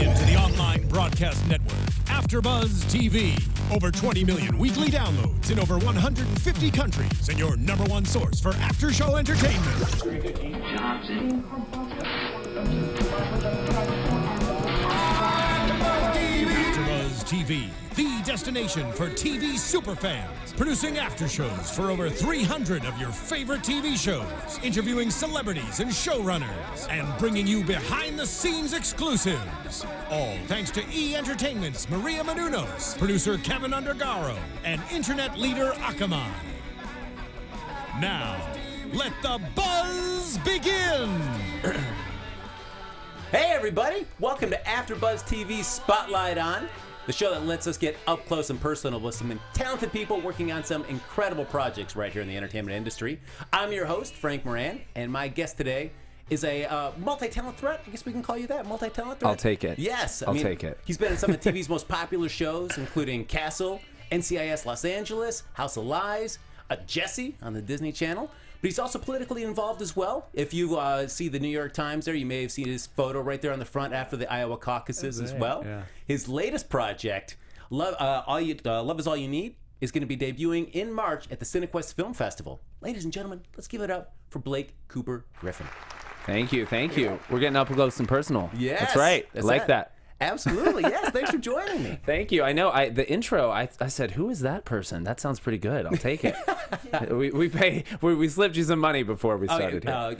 into the online broadcast network, AFTERBUZZ TV. Over 20 million weekly downloads in over 150 countries, and your #1 source for after-show entertainment. AFTERBUZZ TV, the destination for TV superfans. Producing after shows for over 300 of your favorite TV shows, interviewing celebrities and showrunners, and bringing you behind-the-scenes exclusives. All thanks to E! Entertainment's Maria Menounos, producer Kevin Undergaro, and internet leader Akamai. Now, let the buzz begin! Hey everybody, welcome to AfterBuzz TV Spotlight On, the show that lets us get up close and personal with some talented people working on some incredible projects right here in the entertainment industry. I'm your host, Frank Moran, and my guest today is a multi-talent threat. I guess we can call you that, multi-talent threat? I'll take it. Yes. I'll take it. He's been in some of TV's most popular shows, including Castle, NCIS Los Angeles, House of Lies, Jesse on the Disney Channel. But he's also politically involved as well. If you see the New York Times there, you may have seen his photo right there on the front after the Iowa caucuses as well. Yeah. His latest project, Love Is All You Need, is going to be debuting in March at the CineQuest Film Festival. Ladies and gentlemen, let's give it up for Blake Cooper Griffin. Thank you, thank you. We're getting up close and personal. Yes. That's right. I like that. Absolutely, yes. Thanks for joining me. Thank you. I know. The intro. I said, "Who is that person?" That sounds pretty good. I'll take it. we slipped you some money before we started here.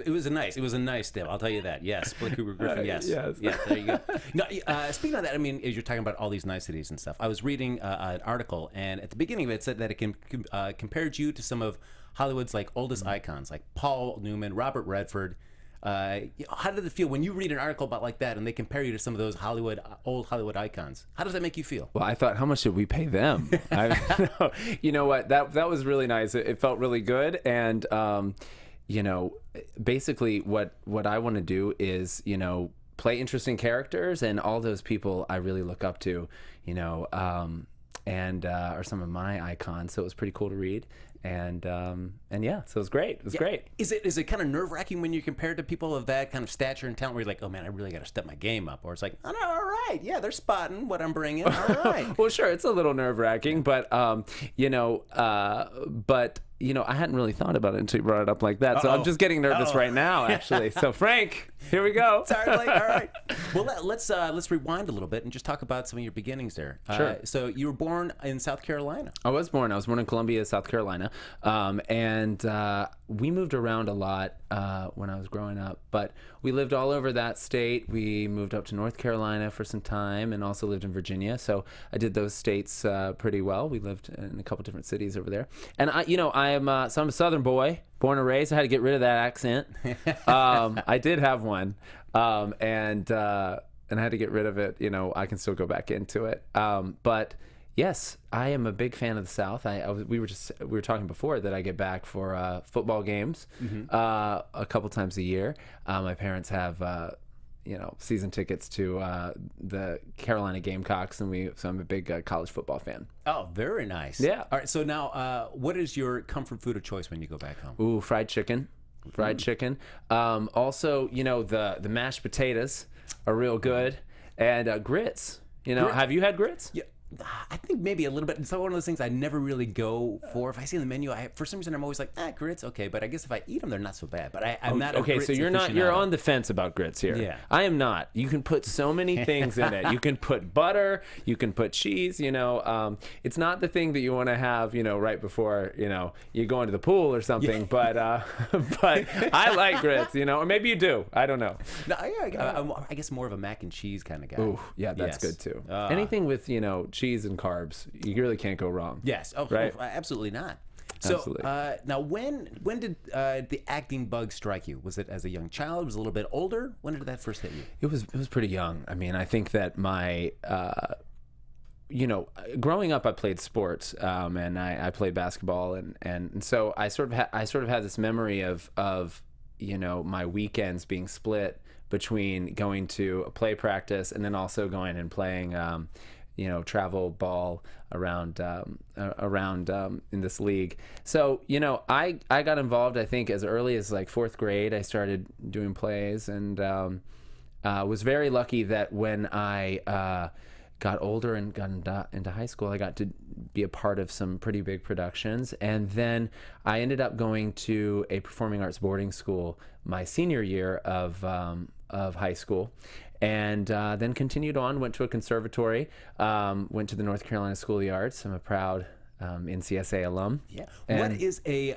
It was a nice deal. I'll tell you that. Yes, Blake Cooper Griffin. Yes. Yes. Yeah. There you go. Now, speaking of that, I mean, as you're talking about all these niceties and stuff, I was reading an article, and at the beginning of it, said that it compared you to some of Hollywood's oldest icons, like Paul Newman, Robert Redford. How did it feel when you read an article about like that and they compare you to some of those old Hollywood icons? How does that make you feel? Well, I thought, how much should we pay them? You know what? That was really nice. It felt really good, and basically what I want to do is play interesting characters, and all those people I really look up to, and are some of my icons. So it was pretty cool to read. And yeah, so it was great. It was great. Is it kind of nerve-wracking when you're compared to people of that kind of stature and talent, where you're like, oh man, I really got to step my game up? Or it's like, oh, no, all right, yeah, they're spotting what I'm bringing. All right. Well, sure, it's a little nerve-wracking, but I hadn't really thought about it until you brought it up like that. So I'm just getting nervous right now, actually. So Frank, here we go. Sorry, Blake. All right. Well, let's rewind a little bit and just talk about some of your beginnings there. Sure. So you were born in South Carolina. I was born in Columbia, South Carolina, and we moved around a lot when I was growing up. But we lived all over that state. We moved up to North Carolina for some time, and also lived in Virginia. So I did those states pretty well. We lived in a couple different cities over there, and I'm a Southern boy, born and raised. I had to get rid of that accent. I did have one, and I had to get rid of it. I can still go back into it. But yes, I am a big fan of the South. We were talking before that I get back for football games a couple times a year. My parents have season tickets to the Carolina Gamecocks, so I'm a big college football fan. Oh, very nice. Yeah. All right. So now, what is your comfort food of choice when you go back home? Ooh, fried chicken. Fried chicken. Also, the mashed potatoes are real good, and grits. Have you had grits? Yeah. I think maybe a little bit. It's one of those things I never really go for. If I see the menu, for some reason I'm always like, grits, okay. But I guess if I eat them, they're not so bad. But I'm not. Okay, so you're on the fence about grits here. Yeah, I am not. You can put so many things in it. You can put butter. You can put cheese. It's not the thing that you want to have. Right before you go into the pool or something. Yeah. But I like grits. Or maybe you do. I don't know. No, I guess more of a mac and cheese kind of guy. Ooh, yeah, that's good too. Anything with cheese and carbs, you really can't go wrong. Yes. Oh, right? Absolutely not. So absolutely. Now, when did the acting bug strike you? Was it as a young child? Was it a little bit older? When did that first hit you? It was pretty young. I mean, I think that my growing up, I played sports, and I played basketball, and so I sort of had this memory of my weekends being split between going to a play practice and then also going and playing travel ball around in this league. So, I got involved, I think, as early as like fourth grade. I started doing plays, and was very lucky that when I got older and got into high school, I got to be a part of some pretty big productions. And then I ended up going to a performing arts boarding school my senior year of high school. And then continued on, went to a conservatory, went to the North Carolina School of the Arts. I'm a proud NCSA alum. Yeah. And what is a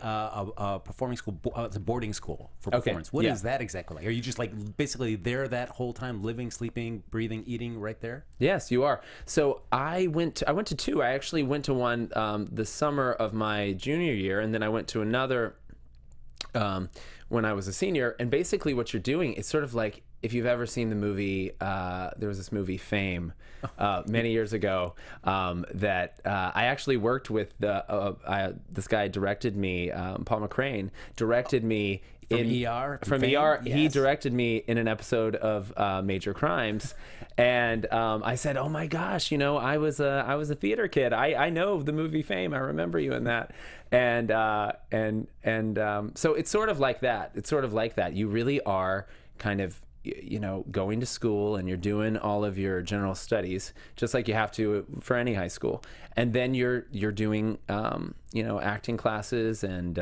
performing school? It's a boarding school for performance. What is that exactly like? Are you just like basically there that whole time, living, sleeping, breathing, eating right there? Yes, you are. So I went to two. I actually went to one the summer of my junior year, and then I went to another when I was a senior. And basically what you're doing is sort of like, if you've ever seen the movie, there was this movie Fame many years ago that I actually worked with. This guy directed me, Paul McCrane, directed me from ER. From ER, yes. He directed me in an episode of Major Crimes, and I said, "Oh my gosh, you know, I was a theater kid. I know the movie Fame. I remember you in that." And so it's sort of like that. It's sort of like that. You really are kind of, you know, going to school and you're doing all of your general studies just like you have to for any high school, and then you're doing you know, acting classes and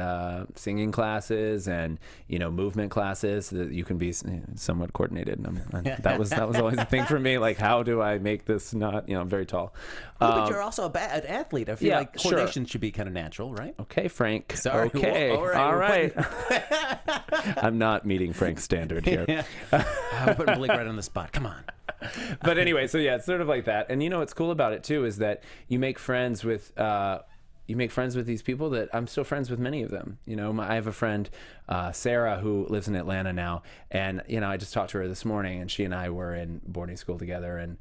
singing classes and, you know, movement classes that you can be somewhat coordinated. And that was always a thing for me, like, how do I make this not, you know, I'm very tall. But you're also an athlete. I feel like coordination should be kind of natural, right? Okay, Frank. Sorry. Okay. All right. I'm not meeting Frank's standard here. I'm putting Blake right on the spot. Come on. But anyway, so yeah, it's sort of like that. And you know what's cool about it too is that you make friends with these people that I'm still friends with many of them. You know, I have a friend, Sarah, who lives in Atlanta now, and you know, I just talked to her this morning, and she and I were in boarding school together, and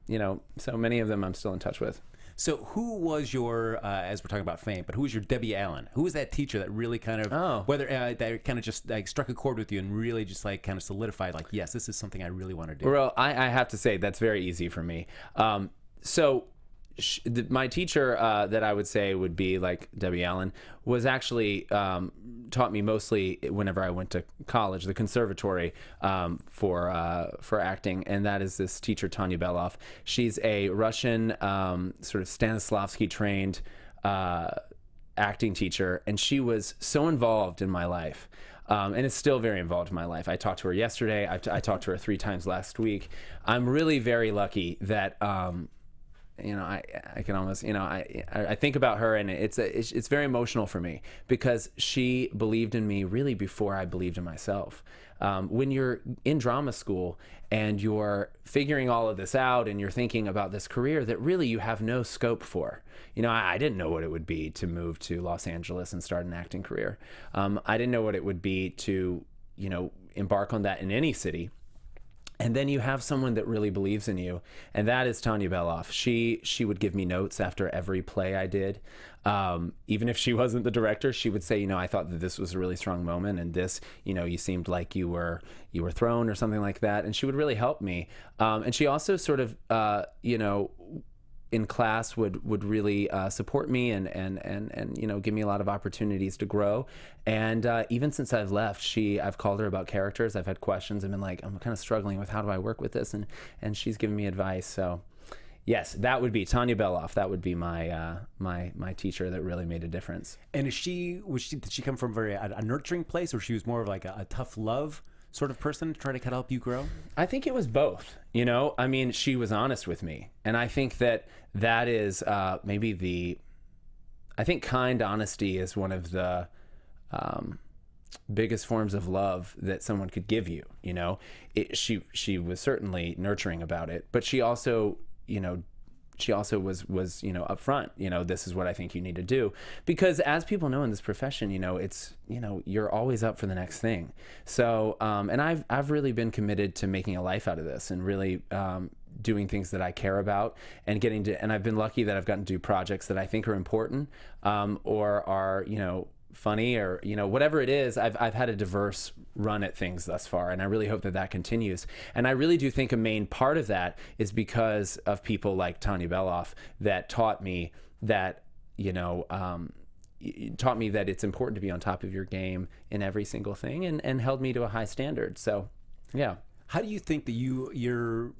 you know, so many of them I'm still in touch with. So who was your, as we're talking about Fame, but who was your Debbie Allen? Who was that teacher that really kind of, whether that kind of just like struck a chord with you and really just like kind of solidified, like, yes, this is something I really want to do? Well, I have to say that's very easy for me. So my teacher that I would say would be like Debbie Allen was actually taught me mostly whenever I went to college, the conservatory for acting, and that is this teacher, Tanya Beloff. She's a Russian sort of Stanislavski trained acting teacher, and she was so involved in my life. And is still very involved in my life. I talked to her yesterday. I talked to her 3 times last week. I'm really very lucky that you know, I can almost, you know, I think about her, and it's very emotional for me because she believed in me really before I believed in myself. When you're in drama school and you're figuring all of this out and you're thinking about this career that really you have no scope for. You know, I didn't know what it would be to move to Los Angeles and start an acting career. I didn't know what it would be to, you know, embark on that in any city. And then you have someone that really believes in you, and that is Tanya Beloff. She would give me notes after every play I did. Even if she wasn't the director, she would say, you know, I thought that this was a really strong moment, and this, you know, you seemed like you were thrown or something like that. And she would really help me. And she also sort of, you know, in class would really support me and you know, give me a lot of opportunities to grow. And even since I've left, I've called her about characters. I've had questions and been like, I'm kind of struggling with how do I work with this, and she's given me advice. So yes, that would be Tanya Beloff. That would be my my teacher that really made a difference. And did she come from a nurturing place, or she was more of like a tough love sort of person to try to kind of help you grow? I think it was both. You know, I mean, she was honest with me, and I think that is maybe I think kind honesty is one of the biggest forms of love that someone could give you. You know, she was certainly nurturing about it, but she also, you know, was, you know, upfront, you know, this is what I think you need to do. Because as people know in this profession, you know, it's, you know, you're always up for the next thing. So, and I've really been committed to making a life out of this and really doing things that I care about and and I've been lucky that I've gotten to do projects that I think are important or are, you know, funny, or, you know, whatever it is. I've had a diverse run at things thus far, and I really hope that continues. And I really do think a main part of that is because of people like Tanya Beloff that taught me that, you know, taught me that it's important to be on top of your game in every single thing, and held me to a high standard. So yeah. How do you think that your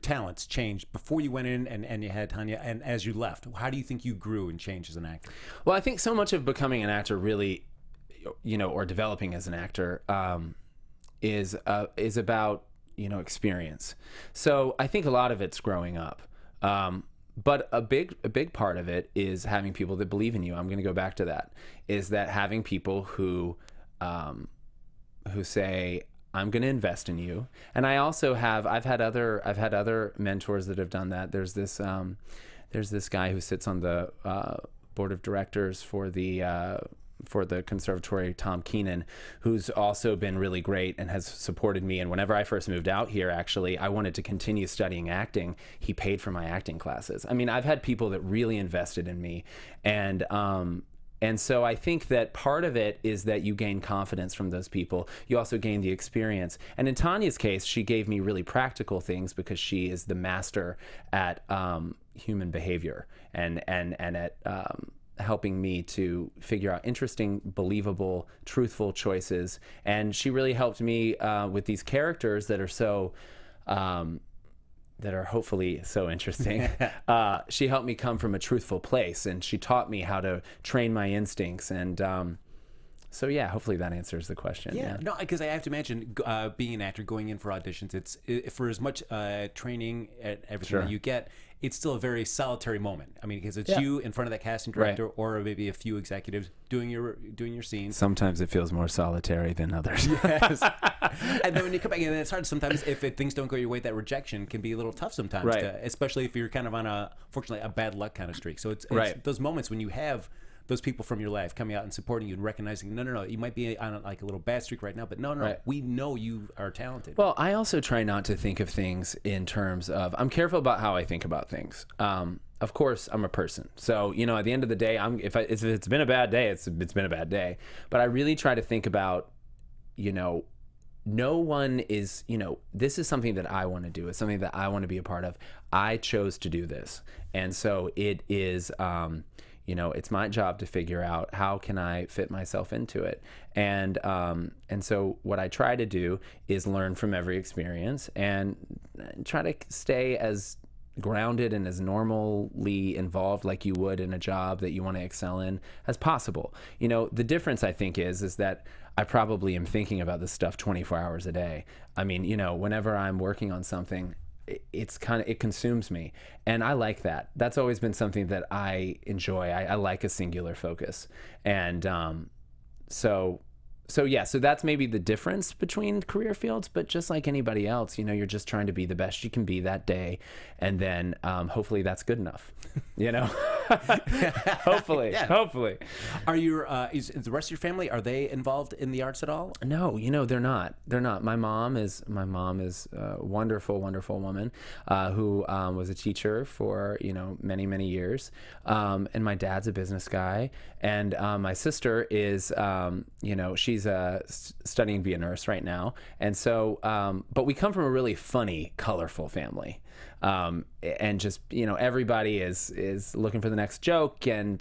talents changed before you went in and you had Tanya, and as you left? How do you think you grew and changed as an actor? Well, I think so much of becoming an actor really, or developing as an actor, is about experience. So I think a lot of it's growing up, but a big part of it is having people that believe in you. I'm going to go back to that. Is that having people who say, I'm going to invest in you. And I also I've had other mentors that have done that. There's this guy who sits on the board of directors for the conservatory, Tom Keenan, who's also been really great and has supported me. And whenever I first moved out here, actually, I wanted to continue studying acting. He paid for my acting classes. I mean, I've had people that really invested in me. And so I think that part of it is that you gain confidence from those people. You also gain the experience. And in Tanya's case, she gave me really practical things because she is the master at human behavior and at helping me to figure out interesting, believable, truthful choices. And she really helped me with these characters that are so... that are hopefully so interesting. She helped me come from a truthful place, and she taught me how to train my instincts. And so, yeah, hopefully that answers the question. Yeah. No, because I have to imagine being an actor, going in for auditions, for as much training and everything that you get, it's still a very solitary moment. I mean, because it's you in front of that casting director or maybe a few executives doing your scenes. Sometimes it feels more solitary than others. Yes. And then when you come back, and it's hard sometimes if things don't go your way, that rejection can be a little tough sometimes, especially if you're kind of on fortunately a bad luck kind of streak. So it's those moments when you have those people from your life coming out and supporting you and recognizing, no, you might be on a little bad streak right now, but no, we know you are talented. Well, I also try not to think of things in terms of, I'm careful about how I think about things. Of course, I'm a person. So, at the end of the day, if it's been a bad day, it's been a bad day. But I really try to think about, no one is, this is something that I want to do. It's something that I want to be a part of. I chose to do this. And so it is, it's my job to figure out how can I fit myself into it. And so what I try to do is learn from every experience and try to stay as grounded and as normally involved like you would in a job that you want to excel in as possible. The difference I think is that I probably am thinking about this stuff 24 hours a day. I mean, whenever I'm working on something, it consumes me, and I like that. That's always been something that I enjoy. I like a singular focus, and so that's maybe the difference between career fields. But just like anybody else, you're just trying to be the best you can be that day, and then hopefully that's good enough. Hopefully. Are is the rest of your family, are they involved in the arts at all? No, they're not. My mom is a wonderful, wonderful woman who was a teacher for many, many years, and my dad's a business guy, and my sister is she's studying to be a nurse right now, and so but we come from a really funny, colorful family. And just everybody is looking for the next joke, and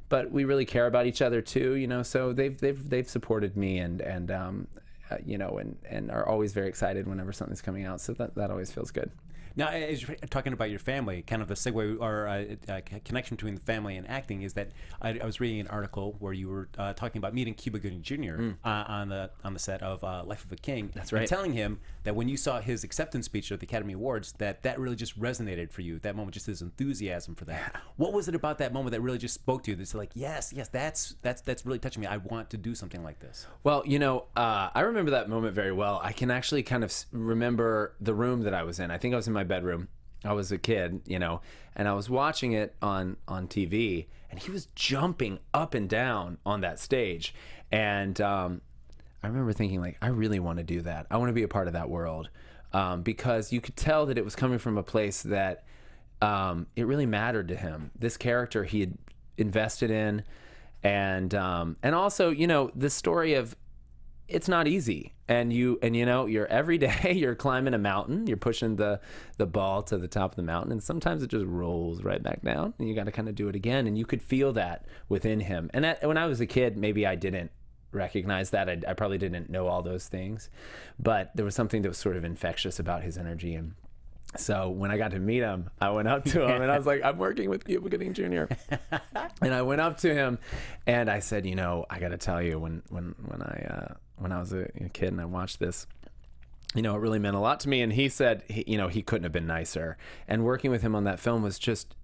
but we really care about each other too, so they've supported me and are always very excited whenever something's coming out, so that always feels good. Now, as you're talking about your family, kind of the segue or connection between the family and acting is that I was reading an article where you were talking about meeting Cuba Gooding Jr. On the set of Life of a King. That's right. And telling him that when you saw his acceptance speech at the Academy Awards, that really just resonated for you. That moment, just his enthusiasm for that. What was it about that moment that really just spoke to you? That's like, yes, that's really touching me. I want to do something like this. Well, I remember that moment very well. I can actually kind of remember the room that I was in. I think I was in my bedroom. I was a kid, and I was watching it on TV, and he was jumping up and down on that stage. And I remember thinking, like, I really want to do that. I want to be a part of that world, because you could tell that it was coming from a place that it really mattered to him. This character he had invested in, and also, the story of it's not easy. And you're every day you're climbing a mountain, you're pushing the ball to the top of the mountain, and sometimes it just rolls right back down, and you got to kind of do it again. And you could feel that within him. And when I was a kid, maybe I didn't recognize that. I probably didn't know all those things, but there was something that was sort of infectious about his energy. And so when I got to meet him, I went up to him and I was like, I'm working with Cuba Gooding Jr. And I went up to him and I said, you know, I got to tell you, when I was a kid and I watched this, you know, it really meant a lot to me. And he said, you know, he couldn't have been nicer. And working with him on that film was just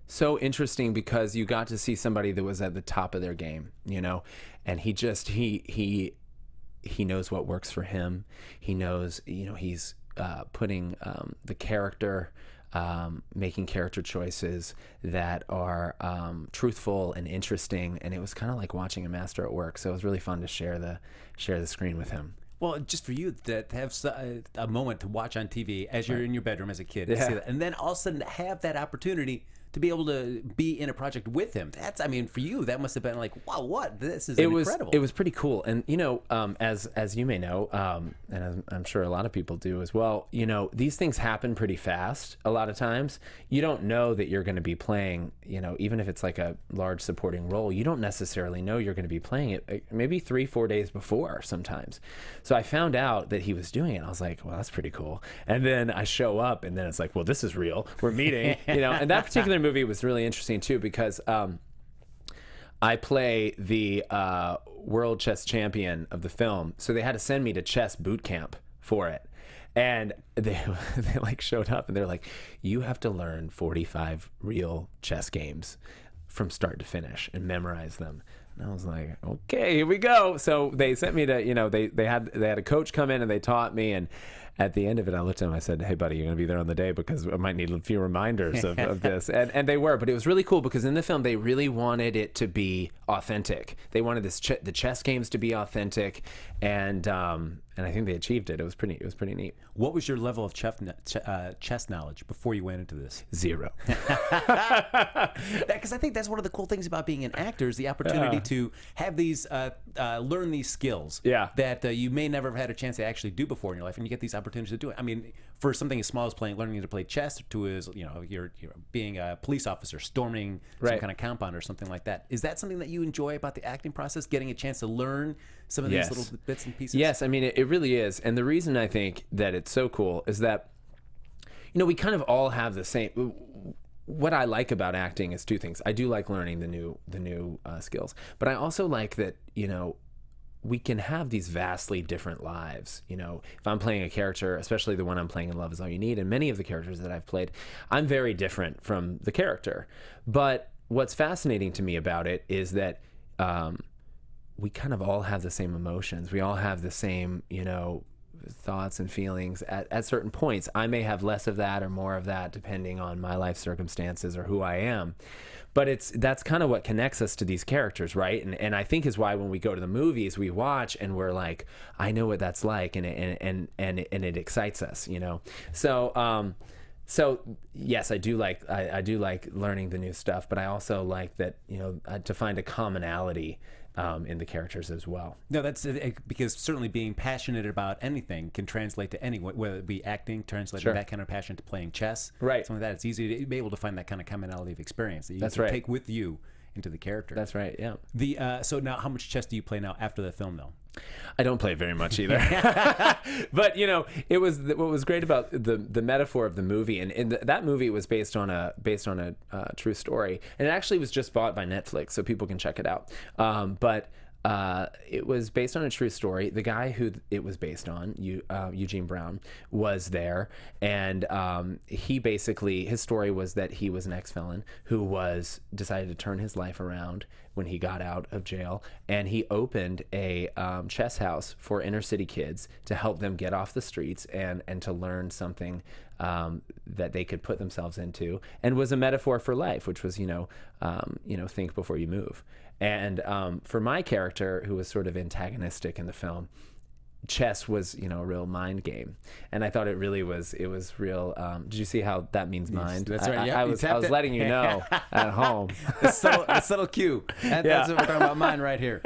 so interesting because you got to see somebody that was at the top of their game, you know, and he knows what works for him. He knows, you know, he's putting the character, making character choices that are truthful and interesting. And it was kind of like watching a master at work. So it was really fun to share the screen with him. Well, just for you to have a moment to watch on TV as you're in your bedroom as a kid, to see that, and then all of a sudden have that opportunity to be able to be in a project with him. That's, I mean, for you, that must have been like, wow, what? This is incredible. It was pretty cool. And, you know, as you may know, and I'm sure a lot of people do as well, you know, these things happen pretty fast a lot of times. You don't know that you're going to be playing, you know, even if it's like a large supporting role, you don't necessarily know you're going to be playing it maybe 3-4 days before sometimes. So I found out that he was doing it. I was like, well, that's pretty cool. And then I show up and then it's like, well, this is real. We're meeting, you know, and that particular movie was really interesting too because I play the world chess champion of the film, so they had to send me to chess boot camp for it, and they like showed up and they're like, you have to learn 45 real chess games from start to finish and memorize them. And I was like, okay, here we go. So they sent me to, you know, they had a coach come in and they taught me. And at the end of it, I looked at him, I said, hey, buddy, you're going to be there on the day because I might need a few reminders of this. And they were, but it was really cool because in the film, they really wanted it to be authentic. They wanted the chess games to be authentic. And I think they achieved it. It was pretty neat. What was your level of chess knowledge before you went into this? 0. Because I think that's one of the cool things about being an actor is the opportunity to have these, learn these skills that you may never have had a chance to actually do before in your life, and you get these opportunities to do it. I mean, for something as small as learning to play chess, to as, you know, you're being a police officer, storming some kind of compound or something like that. Is that something that you enjoy about the acting process, getting a chance to learn some of these little bits and pieces? Yes, I mean, it really is. And the reason I think that it's so cool is that, you know, we kind of all have the same. What I like about acting is two things. I do like learning the new skills, but I also like that, you know, we can have these vastly different lives. You know, if I'm playing a character, especially the one I'm playing in Love Is All You Need, and many of the characters that I've played, I'm very different from the character. But what's fascinating to me about it is that we kind of all have the same emotions. We all have the same, you know, thoughts and feelings at certain points. I may have less of that or more of that depending on my life circumstances or who I am. But that's kind of what connects us to these characters, right? And I think is why when we go to the movies, we watch and we're like, I know what that's like, and it excites us, you know. So yes, I do like learning the new stuff, but I also like that, you know, to find a commonality in the characters as well. No, that's because certainly being passionate about anything can translate to anyone, whether it be acting, translating that kind of passion to playing chess, right? Something like that. It's easy to be able to find that kind of commonality of experience that you can take with you into the character. That's right. Yeah. So now, how much chess do you play now after the film, though? I don't play very much either. But, you know, it was what was great about the metaphor of the movie, and that movie was based on a true story, and it actually was just bought by Netflix, so people can check it out. But it was based on a true story. The guy who it was based on, Eugene Brown, was there, and he basically, his story was that he was an ex-felon who decided to turn his life around when he got out of jail, and he opened a chess house for inner city kids to help them get off the streets and to learn something that they could put themselves into, and was a metaphor for life, which was, think before you move. And for my character, who was sort of antagonistic in the film, chess was, a real mind game, and I thought it was real. Did you see how that means mind? That's right. Yeah, I was letting you know at home. A subtle cue. That's what we're talking about. Mind right here.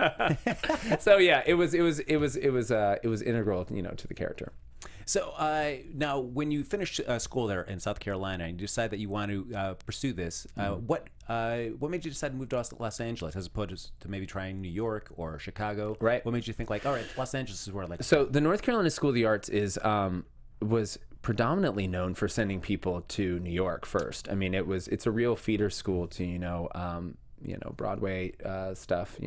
So yeah, it was integral, to the character. So now, when you finish school there in South Carolina and you decide that you want to pursue this, what made you decide to move to Los Angeles as opposed to maybe trying New York or Chicago? Right. What made you think like, all right, Los Angeles is where I like to So the North Carolina School of the Arts was predominantly known for sending people to New York first. I mean, it's a real feeder school to Broadway stuff,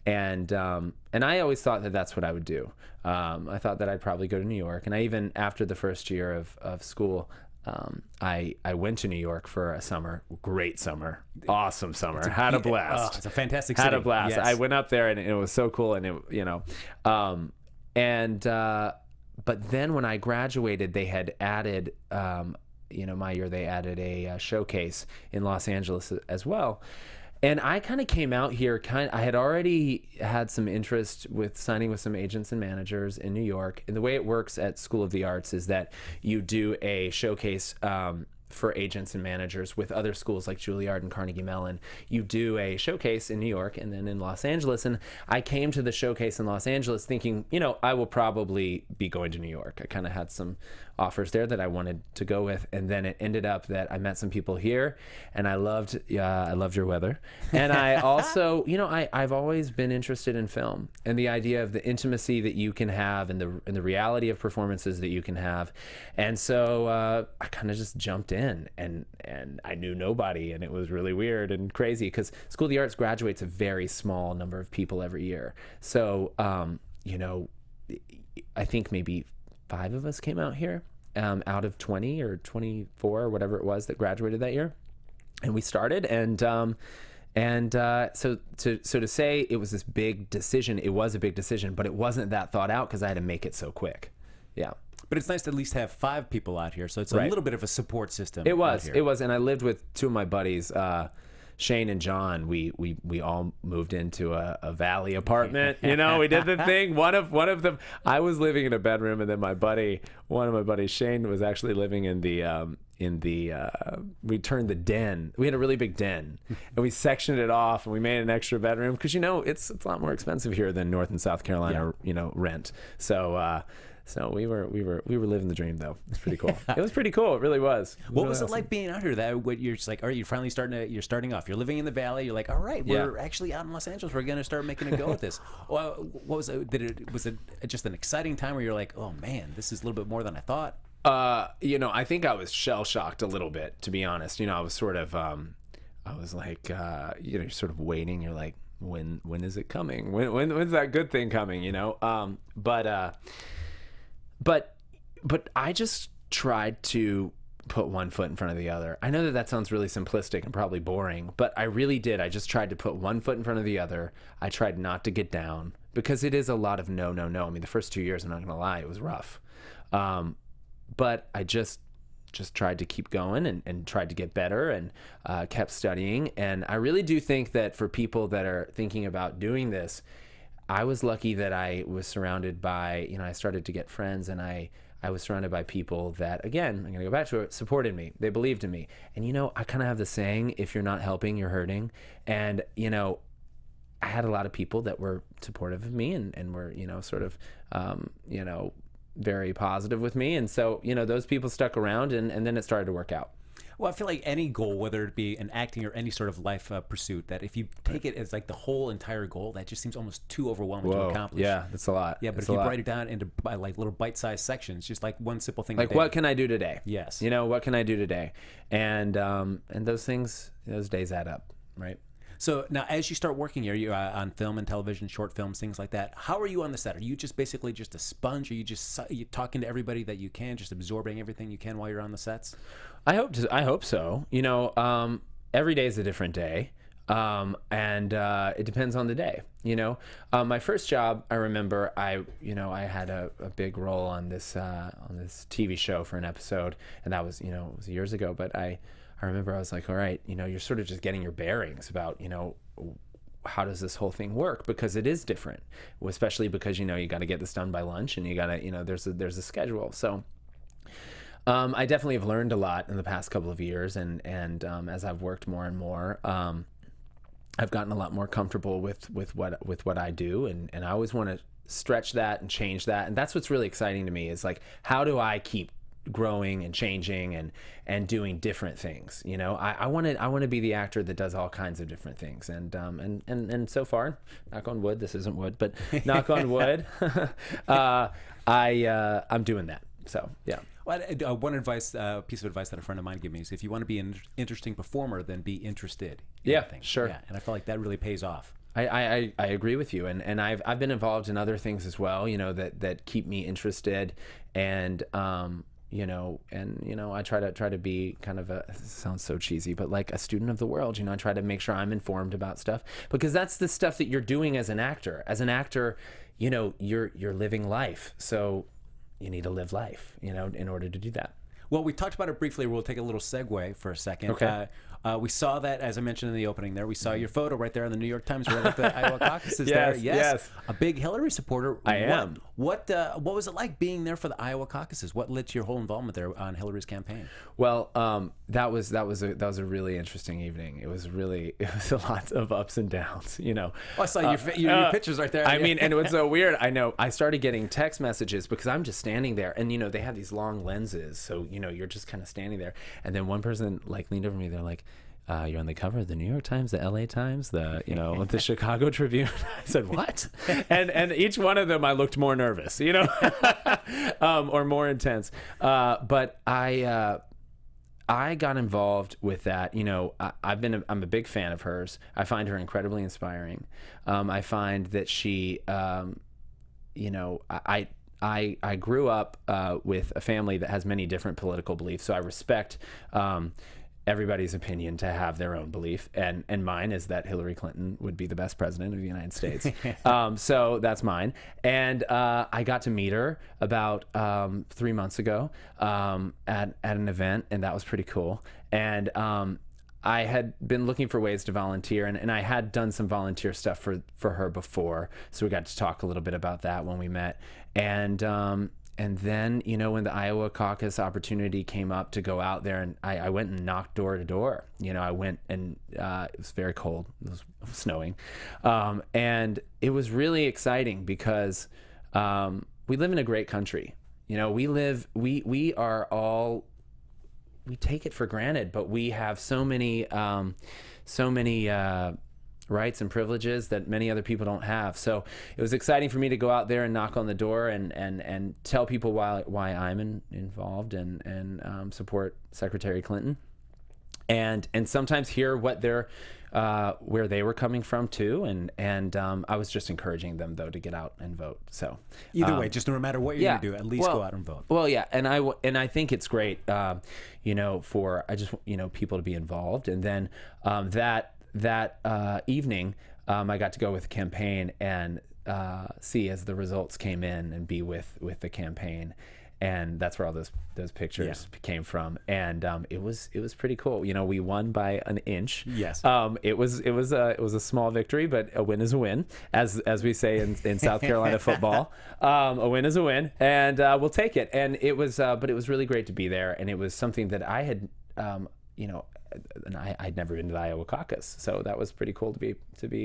and I always thought that that's what I would do. I thought that I'd probably go to New York, and I even after the first year of school, I went to New York for a summer. Great summer, awesome summer. Had a blast. It's a fantastic city. Had a blast. Yes. I went up there and it was so cool, and but then when I graduated, they had added, my year they added a showcase in Los Angeles as well. And I kind of came out here, I had already had some interest with signing with some agents and managers in New York. And the way it works at School of the Arts is that you do a showcase for agents and managers with other schools like Juilliard and Carnegie Mellon. You do a showcase in New York and then in Los Angeles. And I came to the showcase in Los Angeles thinking, I will probably be going to New York. I kind of had some offers there that I wanted to go with, and then it ended up that I met some people here, and I loved your weather, and I also, I've always been interested in film and the idea of the intimacy that you can have and the reality of performances that you can have, and so I kind of just jumped in, and I knew nobody, and it was really weird and crazy because School of the Arts graduates a very small number of people every year, so I think maybe 5 of us came out here out of 20 or 24 or whatever it was that graduated that year, and we started, so to say it was this big decision, it was a big decision, but it wasn't that thought out because I had to make it so quick. Yeah. But it's nice to at least have 5 people out here, so it's a Right. little bit of a support system. It was, out here. and I lived with 2 of my buddies, Shane and John. We all moved into a valley apartment. We did the thing. One of them, I was living in a bedroom, and then one of my buddies, Shane, was actually living in the we turned the den. We had a really big den, and we sectioned it off, and we made an extra bedroom because it's a lot more expensive here than North and South Carolina, rent. So we were living the dream, though. It's pretty cool. It was pretty cool. It really was. What was it like being out here? That you're just like, all right, you're starting off. You're living in the valley. You're like, all right, we're actually out in Los Angeles. We're gonna start making a go at this. Well, what was it? Was it just an exciting time where you're like, oh man, this is a little bit more than I thought? I think I was shell shocked a little bit, to be honest. I was sort of, I was like, you're sort of waiting. You're like, when is it coming? When's that good thing coming? But I just tried to put one foot in front of the other. I know that sounds really simplistic and probably boring, but I really did. I just tried to put one foot in front of the other. I tried not to get down because it is a lot of no. I mean, the first 2 years, I'm not going to lie, it was rough. But I just tried to keep going and tried to get better and kept studying. And I really do think that for people that are thinking about doing this, I was lucky that I was surrounded by, I started to get friends, and I was surrounded by people that, again, I'm going to go back to it, supported me. They believed in me. And, I kind of have the saying, if you're not helping, you're hurting. And, I had a lot of people that were supportive of me and were, sort of, very positive with me. And so, those people stuck around, and then it started to work out. Well, I feel like any goal, whether it be an acting or any sort of life pursuit, that if you take it as like the whole entire goal, that just seems almost too overwhelming to accomplish. Yeah, that's a lot. Yeah, but if you break it down into like little bite-sized sections, just like one simple thing. Like, what can I do today? Yes. What can I do today? And those things, those days add up, right? So now, as you start working here, you're on film and television, short films, things like that. How are you on the set? Are you just basically just a sponge? Are you just talking to everybody that you can, just absorbing everything you can while you're on the sets? I hope so. Every day is a different day, and it depends on the day. My first job, I remember, I had a big role on this TV show for an episode, and that was it was years ago, but I remember I was like, all right, you're sort of just getting your bearings about, how does this whole thing work? Because it is different, especially because, you got to get this done by lunch, and you got to, there's a schedule. So I definitely have learned a lot in the past couple of years. And as I've worked more and more, I've gotten a lot more comfortable with what I do. And I always want to stretch that and change that. And that's what's really exciting to me is like, how do I keep growing and changing and doing different things? You know, I want to be the actor that does all kinds of different things. And so far, knock on wood, this isn't wood, but knock on wood, I'm doing that. So, yeah. Well, one piece of advice that a friend of mine gave me is if you want to be an interesting performer, then be interested. Yeah, sure. Yeah, and I feel like that really pays off. I agree with you, and I've been involved in other things as well, you know, that keep me interested, and you know, I try to be kind of it sounds so cheesy, but like a student of the world. You know, I try to make sure I'm informed about stuff, because that's the stuff that you're doing as an actor. As an actor, you know, you're living life, so you need to live life, you know, in order to do that. Well, we talked about it briefly. We'll take a little segue for a second. Okay. We saw that, as I mentioned in the opening there, we saw your photo right there in the New York Times right at the Iowa caucuses Yes, there. yes. A big Hillary supporter. I am. What was it like being there for the Iowa caucuses? What led to your whole involvement there on Hillary's campaign? Well, that was a really interesting evening. It was a lot of ups and downs, you know. Oh, I saw your pictures right there. I mean, and it was so weird. I know I started getting text messages because I'm just standing there, and you know, they have these long lenses, so you know, you're just kind of standing there. And then one person like leaned over to me. They're like, you're on the cover of the New York Times, the LA Times, the the Chicago Tribune. I said, what? And each one of them, I looked more nervous, you know, or more intense. But I got involved with that. You know, I'm a big fan of hers. I find her incredibly inspiring. I find that she, you know, I grew up with a family that has many different political beliefs, so I respect everybody's opinion to have their own belief, and mine is that Hillary Clinton would be the best president of the United States. So that's mine. And I got to meet her about 3 months ago at an event, and that was pretty cool. And I had been looking for ways to volunteer, and I had done some volunteer stuff for her before, so we got to talk a little bit about that when we met. And then, you know, when the Iowa caucus opportunity came up to go out there, and I went and knocked door to door. You know, I went and it was very cold. It was snowing. And it was really exciting because we live in a great country. You know, we take it for granted, but we have so many rights and privileges that many other people don't have. So it was exciting for me to go out there and knock on the door and tell people why I'm involved and support Secretary Clinton, and sometimes hear what where they were coming from too. And I was just encouraging them though to get out and vote. So either way, just no matter what you're gonna do, at least go out and vote. Well, yeah, and I think it's great, you know, for people to be involved, and then that evening, I got to go with the campaign and see as the results came in and be with the campaign, and that's where all those pictures came from. And it was pretty cool. You know, we won by an inch. Yes. It was a small victory, but a win is a win, as we say in South Carolina football. A win is a win, and we'll take it. And it was, but it was really great to be there, and it was something that I had, you know. And I'd never been to the Iowa caucus, so that was pretty cool to be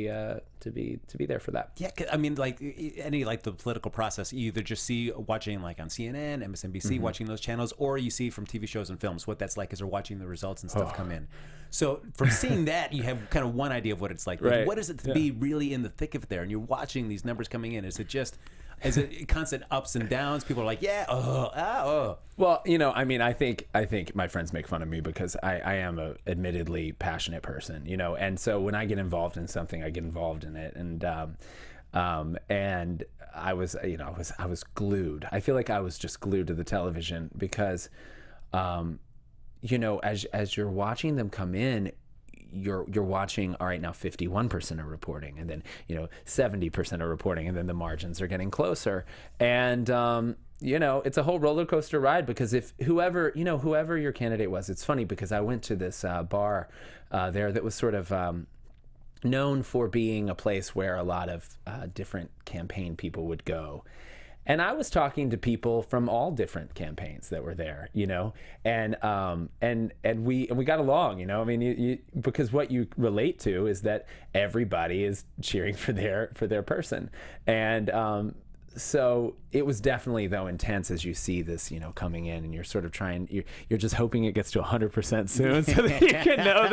there for that. Yeah, I mean, like the political process, you either just see watching like on CNN, MSNBC, watching those channels, or you see from TV shows and films what that's like as they're watching the results and stuff come in. So from seeing that, you have kind of one idea of what it's like. Right. What is it to be really in the thick of it there, and you're watching these numbers coming in? Is it constant ups and downs? People are like, yeah, Well, you know, I mean, I think my friends make fun of me because I am a admittedly passionate person, you know, and so when I get involved in something, I get involved in it, and I was, you know, I was glued. I feel like I was just glued to the television because, you know, as you're watching them come in, you're watching, all right, now 51% are reporting, and then, you know, 70% are reporting, and then the margins are getting closer. And, you know, it's a whole roller coaster ride, because if whoever your candidate was, it's funny because I went to this bar there that was sort of known for being a place where a lot of different campaign people would go. And I was talking to people from all different campaigns that were there, you know, and we got along, you know. I mean, because what you relate to is that everybody is cheering for their person, and So it was definitely, though, intense as you see this, coming in, and you're sort of you're just hoping it gets to 100% soon, so that you can know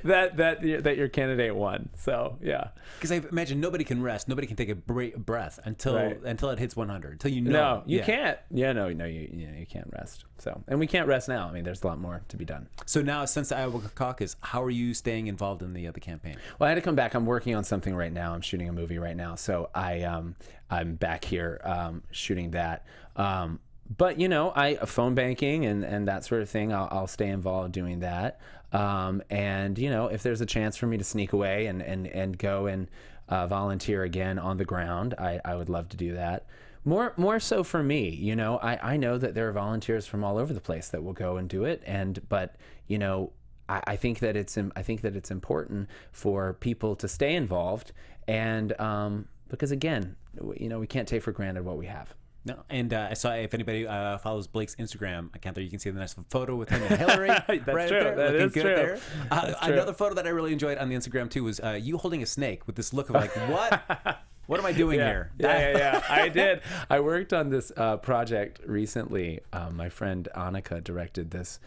that your candidate won. So yeah, because I imagine nobody can rest, nobody can take a breath until it hits 100. Until you know. No, you can't. Yeah, no, you can't rest. So, and we can't rest now. I mean, there's a lot more to be done. So now, since the Iowa caucus, how are you staying involved in the campaign? Well, I had to come back. I'm working on something right now. I'm shooting a movie right now, so I'm back here shooting that. But I phone banking and that sort of thing. I'll stay involved doing that. And if there's a chance for me to sneak away and go and volunteer again on the ground, I would love to do that. More so for me, I know that there are volunteers from all over the place that will go and do it. But I think that it's important for people to stay involved, and because again, we can't take for granted what we have. No, and I saw, if anybody follows Blake's Instagram account there, you can see the nice photo with him and Hillary. That's right true. There, that is true. There. That's true. Another photo that I really enjoyed on the Instagram too was you holding a snake with this look of like, what? What am I doing here? Yeah. I did. I worked on this project recently. My friend Annika directed this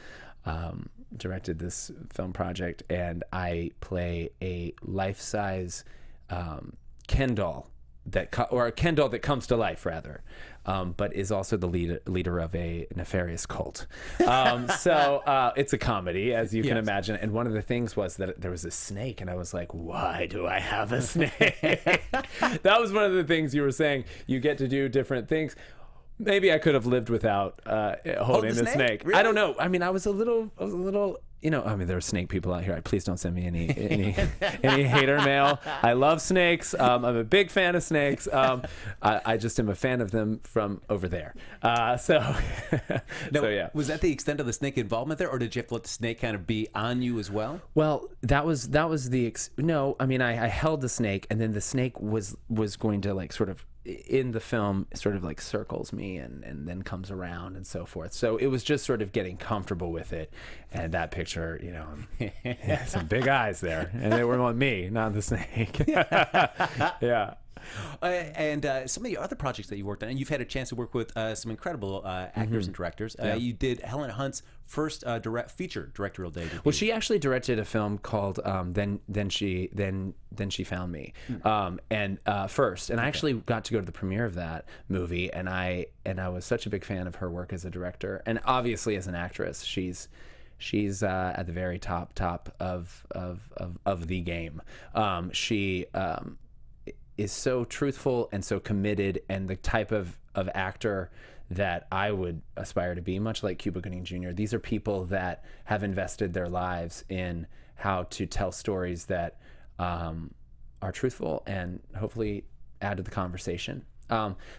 film project, and I play a life-size Ken doll or a Ken doll that comes to life, rather, but is also the leader of a nefarious cult. So it's a comedy, as you can imagine. And one of the things was that there was a snake, and I was like, why do I have a snake? That was one of the things you were saying. You get to do different things. Maybe I could have lived without holding the snake. Really? I don't know. I mean, I was a little. There are snake people out here. Please don't send me any hater mail. I love snakes. I'm a big fan of snakes. I just am a fan of them from over there. So yeah. Was that the extent of the snake involvement there, or did you have to let the snake kind of be on you as well? Well, that was no. I mean, I held the snake, and then the snake was going to like sort of, in the film, sort of like circles me and then comes around and so forth. So it was just sort of getting comfortable with it. And that picture, some big eyes there, and they were on me, not the snake. Yeah. And some of the other projects that you worked on, and you've had a chance to work with some incredible actors and directors. You did Helen Hunt's first feature directorial debut. Well, she actually directed a film called Then She Found Me, first, and I actually got to go to the premiere of that movie, and I was such a big fan of her work as a director, and obviously as an actress, she's at the very top of the game. She is so truthful and so committed, and the type of actor that I would aspire to be, much like Cuba Gooding Jr. These are people that have invested their lives in how to tell stories that are truthful and hopefully add to the conversation.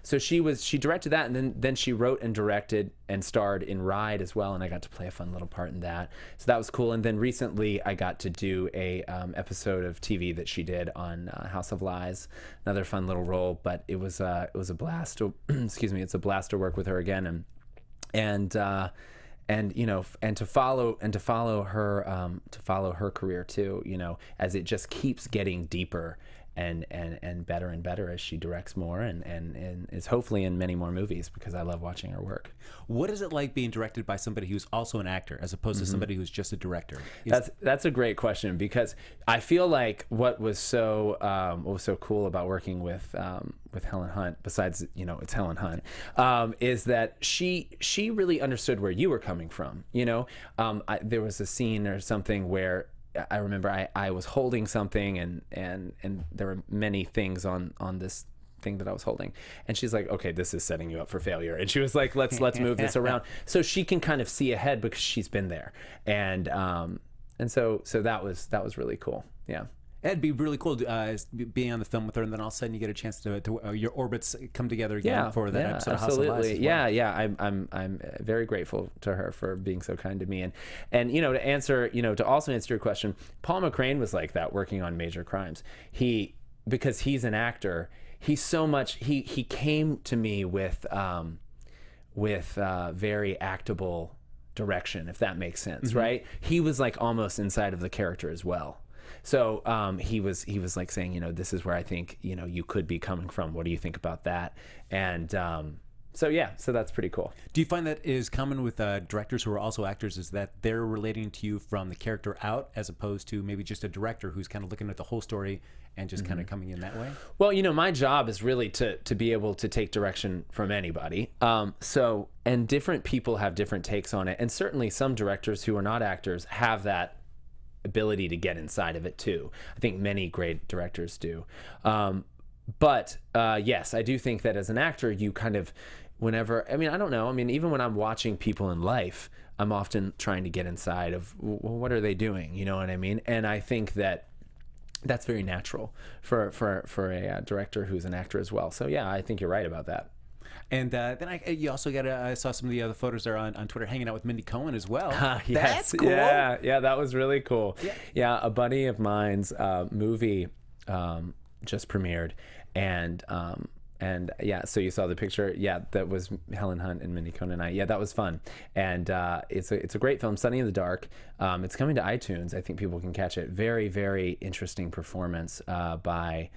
So she directed that, and then she wrote and directed and starred in Ride as well, and I got to play a fun little part in that. So that was cool. And then recently I got to do a episode of TV that she did on House of Lies, another fun little role. But it was a blast to it's a blast to work with her again, and to follow her career too, as it just keeps getting deeper and better as she directs more and is hopefully in many more movies, because I love watching her work. What is it like being directed by somebody who's also an actor as opposed to somebody who's just a director? That's a great question, because I feel like what was so cool about working with Helen Hunt, besides it's Helen Hunt, is that she really understood where you were coming from. There was a scene or something where I remember I was holding something and there were many things on this thing that I was holding, and she's like, okay, this is setting you up for failure, and she was like, let's move this around, so she can kind of see ahead because she's been there, and so that was really cool. Yeah. It'd be really cool being on the film with her, and then all of a sudden you get a chance to your orbits come together again for that episode of House of Lies as well. Yeah. I'm very grateful to her for being so kind to me, and to also answer your question, Paul McCrane was like that working on Major Crimes. Because he's an actor, he came to me with very actable direction, if that makes sense, right? He was like almost inside of the character as well. So he was like saying, you know, this is where I think, you know, you could be coming from. What do you think about that? And so yeah, so that's pretty cool. Do you find that is common with directors who are also actors, is that they're relating to you from the character out, as opposed to maybe just a director who's kind of looking at the whole story and just kind of coming in that way? Well, you know, my job is really to be able to take direction from anybody. And different people have different takes on it. And certainly some directors who are not actors have that ability to get inside of it too. I think many great directors do. But yes, I do think that as an actor, you kind of, whenever, I mean, I don't know. I mean, even when I'm watching people in life, I'm often trying to get inside of, well, what are they doing? You know what I mean? And I think that that's very natural for a director who's an actor as well. So yeah, I think you're right about that. And then you also got I saw some of the other photos there on Twitter hanging out with Mindy Cohn as well. Yes. That's cool. Yeah, that was really cool. Yeah, yeah, a buddy of mine's movie just premiered, and yeah, so you saw the picture. Yeah, that was Helen Hunt and Mindy Cohn and I. Yeah, that was fun, and it's a great film, Sunny in the Dark. It's coming to iTunes. I think people can catch it. Very, very interesting performance by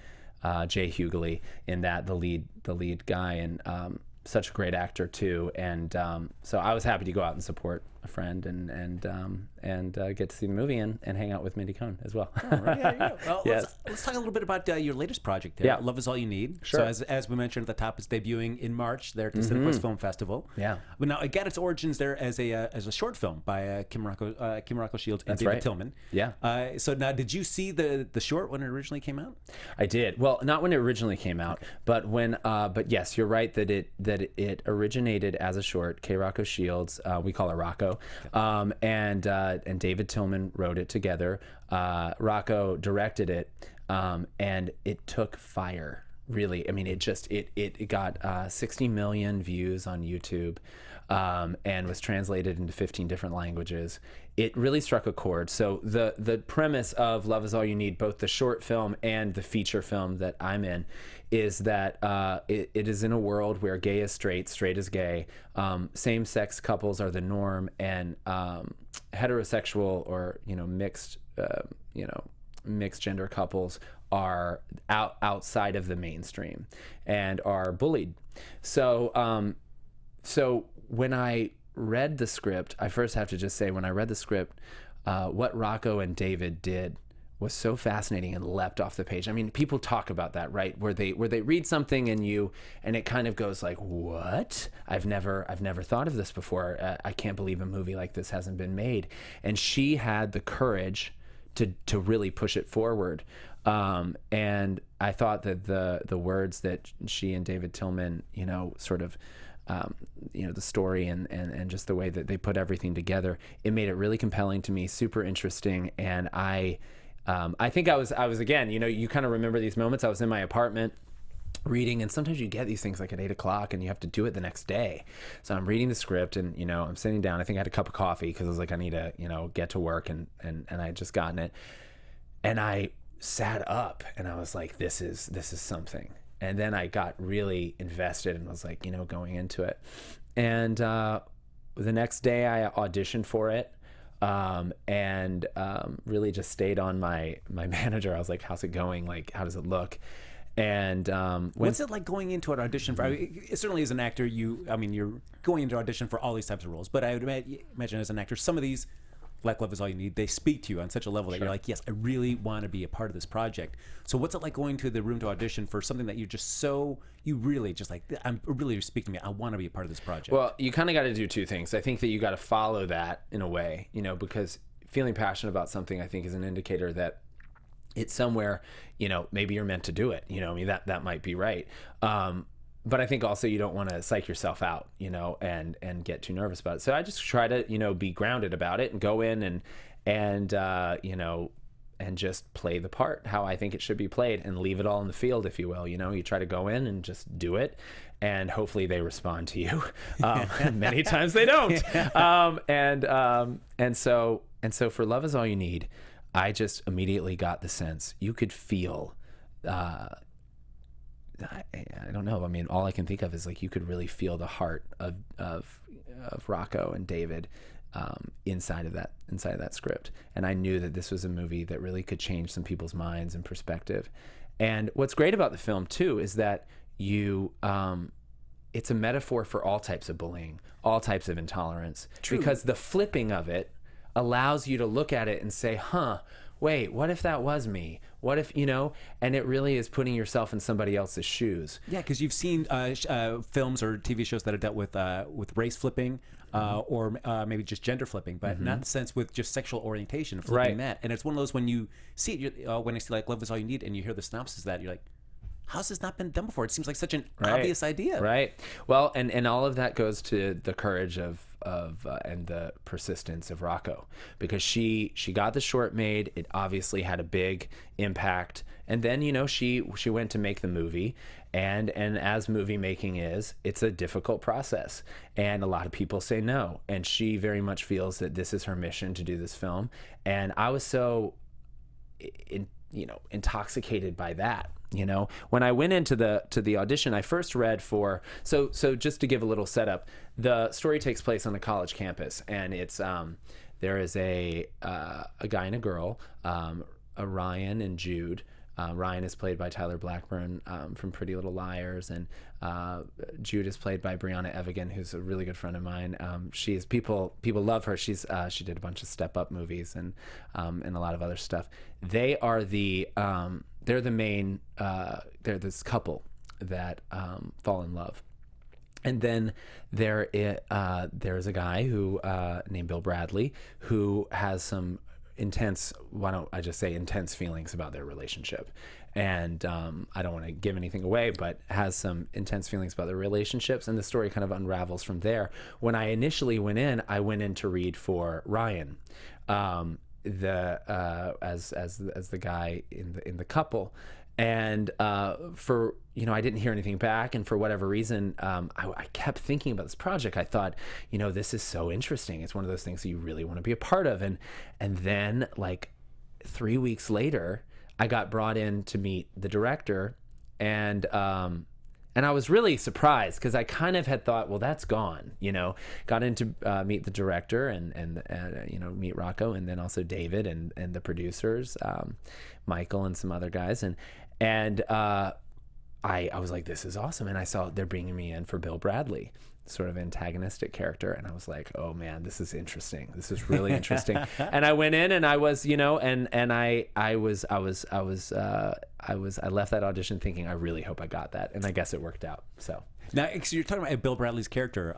Jay Hughley in that, the lead guy, and such a great actor too. And so I was happy to go out and support a friend and get to see the movie and hang out with Mindy Cohn as well. Oh, right, there you go. Well, Yes. let's talk a little bit about your latest project there. Yeah. Love Is All You Need. Sure. So as we mentioned at the top, it's debuting in March there at the Cinequest Film Festival. Yeah. But now it got its origins there as a short film by Kim Rocco Shields and That's David right. Tillman. Yeah. So now, did you see the short when it originally came out? I did. Well, not when it originally came out, but when. But yes, you're right that it originated as a short. K. Rocco Shields, we call her Rocco, and David Tillman wrote it together. Rocco directed it, and it took fire. Really, I mean, it got 60 million views on YouTube, and was translated into 15 different languages. It really struck a chord. So the premise of Love Is All You Need, both the short film and the feature film that I'm in, is that it is in a world where gay is straight, straight is gay, same-sex couples are the norm, and heterosexual or mixed gender couples are outside of the mainstream and are bullied. So when I read the script, I first have to just say, when I read the script, what Rocco and David did was so fascinating and leapt off the page. I mean, people talk about that, right? Where they read something and it kind of goes like, what? I've never thought of this before. I can't believe a movie like this hasn't been made. And she had the courage to really push it forward. And I thought that the words that she and David Tillman, sort of, the story and just the way that they put everything together, it made it really compelling to me, super interesting. And I think I was again, you kind of remember these moments. I was in my apartment reading, and sometimes you get these things like at 8 o'clock and you have to do it the next day. So I'm reading the script and, I'm sitting down. I think I had a cup of coffee because I was like, I need to, get to work, and I had just gotten it. And I sat up and I was like, this is something. And then I got really invested and was like, going into it. And the next day I auditioned for it, and really just stayed on my manager. I was like, how's it going? Like, how does it look? And what's it like going into an audition for? Certainly as an actor, you're going into audition for all these types of roles. But I would imagine as an actor, some of these, like Love Is All You Need, they speak to you on such a level that you're like, yes, I really want to be a part of this project. So what's it like going to the room to audition for something that you really just like, I'm really speaking to me, I want to be a part of this project? Well, you kind of got to do two things. I think that you got to follow that in a way, because feeling passionate about something, I think, is an indicator that it's somewhere, maybe you're meant to do it. That might be right. But I think also you don't want to psych yourself out, and get too nervous about it. So I just try to, be grounded about it and go in and just play the part how I think it should be played and leave it all in the field, if you will. You try to go in and just do it, and hopefully they respond to you. Many times they don't. And so for Love Is All You Need, I just immediately got the sense you could feel. I don't know. I mean, all I can think of is like you could really feel the heart of Rocco and David inside of that script. And I knew that this was a movie that really could change some people's minds and perspective. And what's great about the film too is that it's a metaphor for all types of bullying, all types of intolerance. True. Because the flipping of it allows you to look at it and say, wait, what if that was me? What if, and it really is putting yourself in somebody else's shoes. Yeah, because you've seen films or TV shows that have dealt with race flipping or maybe just gender flipping, but not in the sense with just sexual orientation, flipping that. And it's one of those when you see it, when I see like Love Is All You Need and you hear the synopsis of that, you're like, how's this not been done before? It seems like such an obvious idea. Right. Well, and all of that goes to the courage of and the persistence of Rocco, because she got the short made. It obviously had a big impact, and then she went to make the movie, and as movie making is, it's a difficult process, and a lot of people say no, and she very much feels that this is her mission to do this film, and I was so intoxicated by that. When I went into the audition, I first read for, so just to give a little setup, the story takes place on a college campus, and it's there is a guy and a girl, a Ryan and Jude. Ryan is played by Tyler Blackburn from Pretty Little Liars, and Jude is played by Brianna Evigan, who's a really good friend of mine. She's people love her. She did a bunch of Step Up movies and a lot of other stuff. They are they're the main they're this couple that fall in love. And then there's a guy who named Bill Bradley, who has some intense, why don't I just say intense feelings about their relationship. And I don't want to give anything away, but has some intense feelings about their relationships, and the story kind of unravels from there. When I initially went in to read for Ryan, as the guy in the couple, and for I didn't hear anything back, and for whatever reason I kept thinking about this project. I thought, this is so interesting. It's one of those things that you really want to be a part of, and then like 3 weeks later I got brought in to meet the director, and I was really surprised, because I kind of had thought, well, that's gone, got in to meet the director and meet Rocco, and then also David and the producers, Michael and some other guys. And I was like, this is awesome. And I saw they're bringing me in for Bill Bradley, sort of antagonistic character. And I was like, oh man, this is interesting. This is really interesting. And I went in and I was, I left that audition thinking, I really hope I got that. And I guess it worked out. So now, so you're talking about Bill Bradley's character.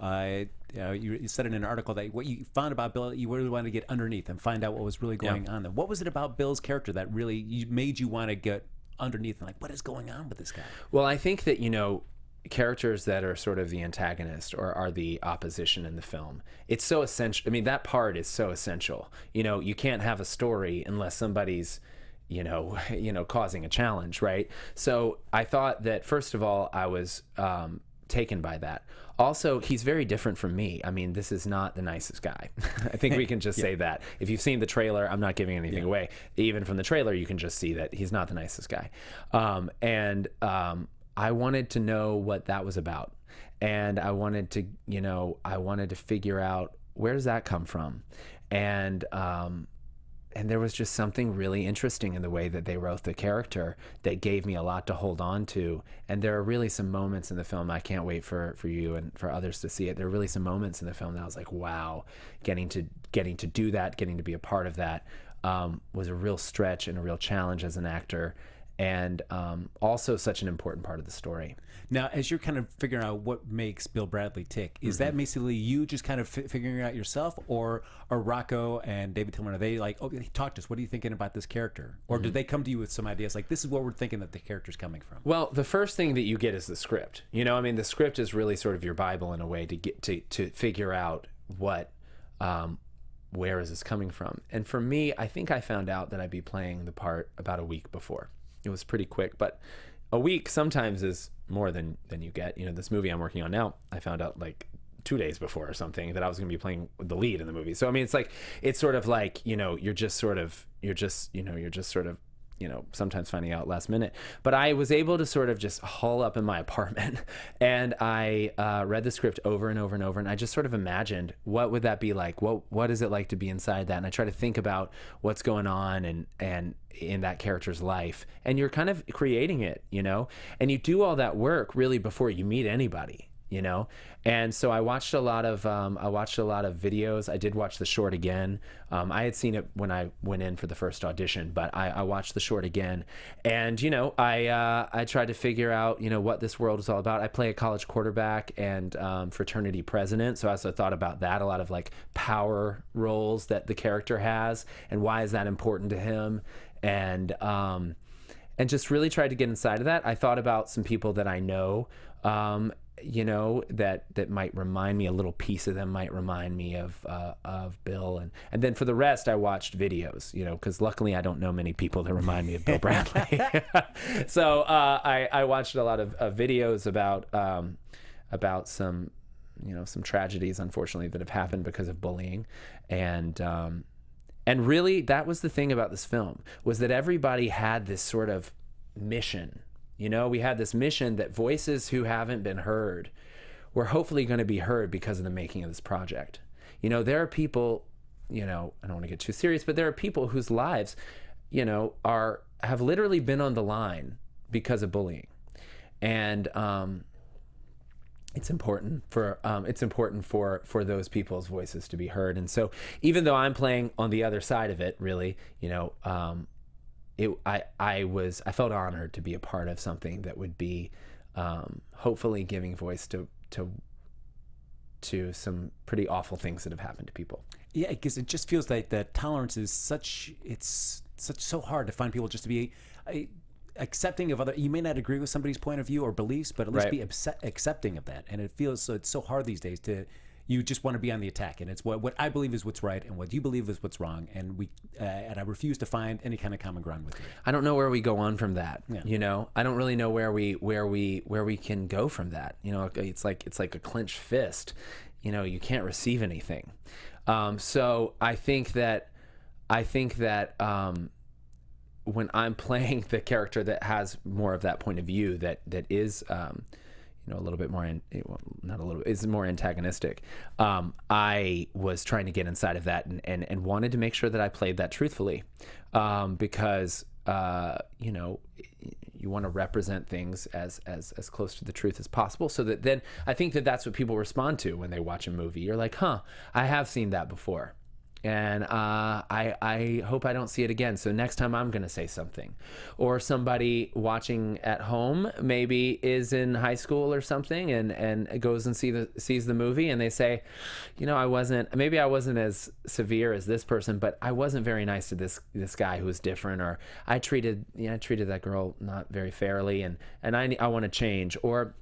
You said in an article that what you found about Bill, you really wanted to get underneath and find out what was really going on there. What was it about Bill's character that really made you want to get underneath and like, what is going on with this guy? Well, I think that, characters that are sort of the antagonist or are the opposition in the film, it's so essential. I mean, that part is so essential. You can't have a story unless somebody's causing a challenge, right? So I thought that, first of all, I was taken by that. Also, he's very different from me. I mean, this is not the nicest guy. I think we can just say that. If you've seen the trailer, I'm not giving anything away. Even from the trailer, you can just see that he's not the nicest guy. I wanted to know what that was about. And I wanted to figure out, where does that come from? And there was just something really interesting in the way that they wrote the character that gave me a lot to hold on to. And there are really some moments in the film, I can't wait for you and for others to see it. There are really some moments in the film that I was like, wow, getting to do that, getting to be a part of that was a real stretch and a real challenge as an actor. And also such an important part of the story. Now, as you're kind of figuring out what makes Bill Bradley tick, is that basically you just kind of figuring it out yourself, or are Rocco and David Tillman, are they like, oh, talk to us, what are you thinking about this character? Or did they come to you with some ideas like, this is what we're thinking that the character's coming from? Well, the first thing that you get is the script. The script is really sort of your Bible in a way to get to figure out what where is this coming from. And for me, I think I found out that I'd be playing the part about a week before. It was pretty quick, but a week sometimes is more than you get. This movie I'm working on now, I found out like 2 days before or something that I was going to be playing the lead in the movie. So I mean, it's sort of like, you're just sort of sometimes finding out last minute. But I was able to sort of just haul up in my apartment and I read the script over and over and over. And I just sort of imagined, what would that be like? What is it like to be inside that? And I try to think about what's going on and in that character's life. And you're kind of creating it, and you do all that work really before you meet anybody. And so I watched a lot of videos. I did watch the short again. I had seen it when I went in for the first audition, but I watched the short again, and I tried to figure out what this world is all about. I play a college quarterback and fraternity president, so I also thought about that, a lot of like power roles that the character has, and why is that important to him, and just really tried to get inside of that. I thought about some people that I know. That might remind me, a little piece of them might remind me of Bill, and then for the rest I watched videos, because luckily I don't know many people that remind me of Bill Bradley. So I watched a lot of videos about some some tragedies, unfortunately, that have happened because of bullying, and really that was the thing about this film, was that everybody had this sort of mission. We had this mission that voices who haven't been heard were hopefully going to be heard because of the making of this project. There are people, I don't want to get too serious, but there are people whose lives, have literally been on the line because of bullying. And it's important for those people's voices to be heard. And so even though I'm playing on the other side of it, really, I felt honored to be a part of something that would be hopefully giving voice to some pretty awful things that have happened to people. Yeah, because it just feels like that tolerance is so hard to find people just to be accepting of other. You may not agree with somebody's point of view or beliefs, but at least be accepting of that. And it feels so, it's so hard these days to. You just want to be on the attack, and it's what I believe is what's right, and what you believe is what's wrong, and I refuse to find any kind of common ground with you. I don't know where we go on from that. Yeah. I don't really know where we can go from that. It's like a clenched fist. You can't receive anything. So I think that when I'm playing the character that has more of that point of view, that is. A little bit more, not a little, is more antagonistic. I was trying to get inside of that and wanted to make sure that I played that truthfully, because you want to represent things as close to the truth as possible, so that then I think that's what people respond to when they watch a movie. You're like, I have seen that before. And I hope I don't see it again. So next time I'm going to say something. Or somebody watching at home maybe is in high school or something and goes and sees the movie, and they say, I wasn't as severe as this person, but I wasn't very nice to this guy who was different, or I treated that girl not very fairly, and I want to change. Or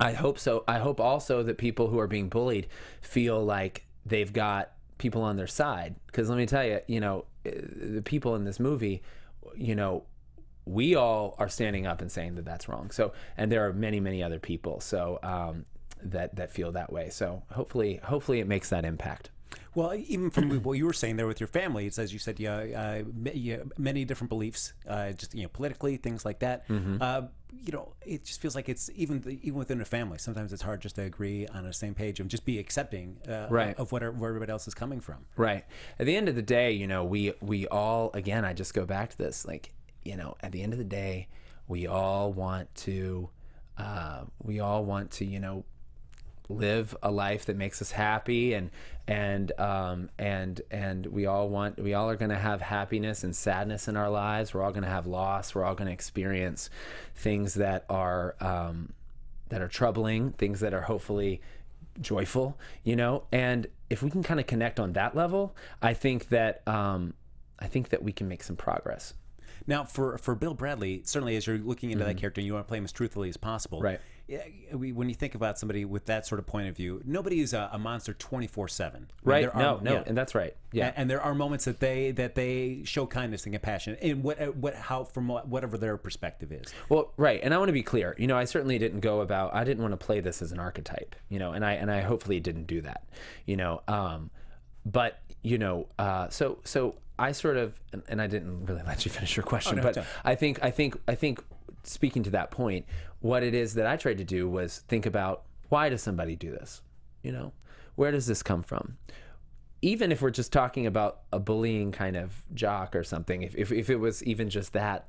I hope so. I hope also that people who are being bullied feel like they've got people on their side, because let me tell you, the people in this movie, we all are standing up and saying that that's wrong. So, and there are many, many other people, so that feel that way. So hopefully it makes that impact. Well, even from what you were saying there with your family, it's, as you said, many different beliefs, just politically, things like that. Mm-hmm. It just feels like it's even within a family. Sometimes it's hard just to agree on the same page and just be accepting of where everybody else is coming from. Right. At the end of the day, we all, again, I just go back to this, like, at the end of the day, we all want to live a life that makes us happy, and we all are going to have happiness and sadness in our lives. We're all going to have loss. We're all going to experience things that are troubling, things that are hopefully joyful, and if we can kind of connect on that level, I think that we can make some progress. Now, for Bill Bradley, certainly as you're looking into that character and you want to play him as truthfully as possible, right? When you think about somebody with that sort of point of view, nobody is a monster 24/7. Right? And that's right. Yeah. And there are moments that they show kindness and compassion in whatever their perspective is. Well, right. And I want to be clear. I certainly didn't I didn't want to play this as an archetype. And I hopefully didn't do that. But so I sort of, and I didn't really let you finish your question, but don't. I think speaking to that point, what it is that I tried to do was think about, why does somebody do this? You know, where does this come from? Even if we're just talking about a bullying kind of jock or something, if it was even just that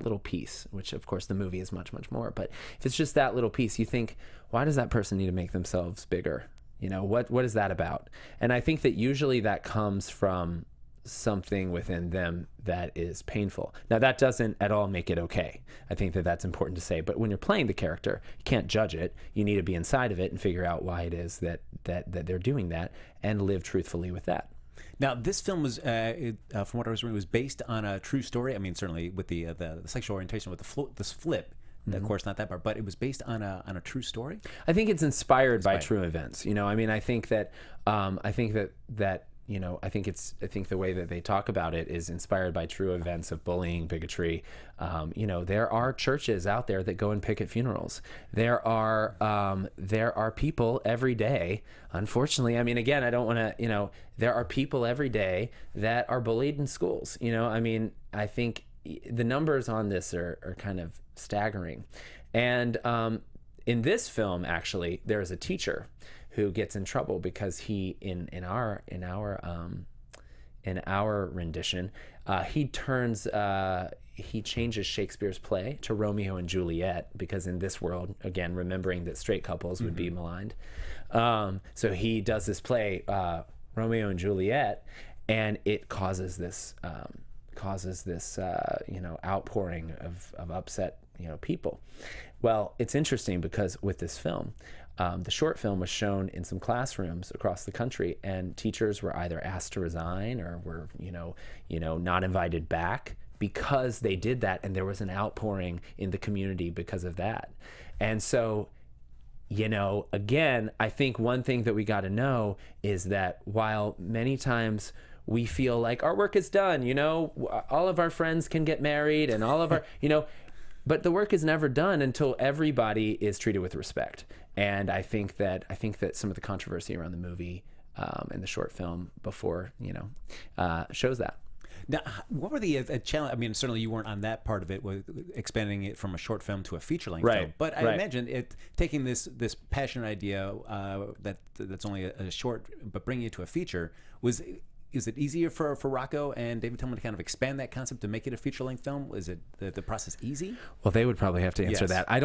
little piece, which of course the movie is much, much more, but if it's just that little piece, you think, why does that person need to make themselves bigger? You know, what is that about? And I think that usually that comes from something within them that is painful. Now, that doesn't at all make it okay. I think that that's important to say. But when you're playing the character, you can't judge it. You need to be inside of it and figure out why it is that they're doing that and live truthfully with that. Now, this film was, from what I was reading, was based on a true story. I mean, certainly with the sexual orientation, with this flip. Of course, not that part, but it was based on a true story. I think it's inspired by true events. You know, I mean, I think that you know, I think the way that they talk about it is inspired by true events of bullying, bigotry. You know, there are churches out there that go and picket funerals. There are people every day, unfortunately. I mean, again, I don't want to, you know, there are people every day that are bullied in schools. You know, I mean, I think the numbers on this are kind of staggering. And in this film, actually, there's a teacher who gets in trouble because he in our rendition, he changes Shakespeare's play to Romeo and Juliet, because in this world, again, remembering that straight couples would be maligned, so he does this play, Romeo and Juliet, and it causes this you know, outpouring of upset, you know, people. Well, it's interesting because with this film, the short film was shown in some classrooms across the country, and teachers were either asked to resign or were, you know, not invited back because they did that, and there was an outpouring in the community because of that. And so, you know, again, I think one thing that we got to know is that while many times we feel like our work is done, you know, all of our friends can get married and all of our, you know, but the work is never done until everybody is treated with respect. And I think that some of the controversy around the movie and the short film before, you know, shows that. Now, what were the challenge? I mean, certainly you weren't on that part of it, with expanding it from a short film to a feature-length film. But I imagine it taking this passionate idea that's only a short, but bringing it to a feature Is it easier for Rocco and David Tillman to kind of expand that concept to make it a feature-length film? Is it the process easy? Well, they would probably have to answer that. I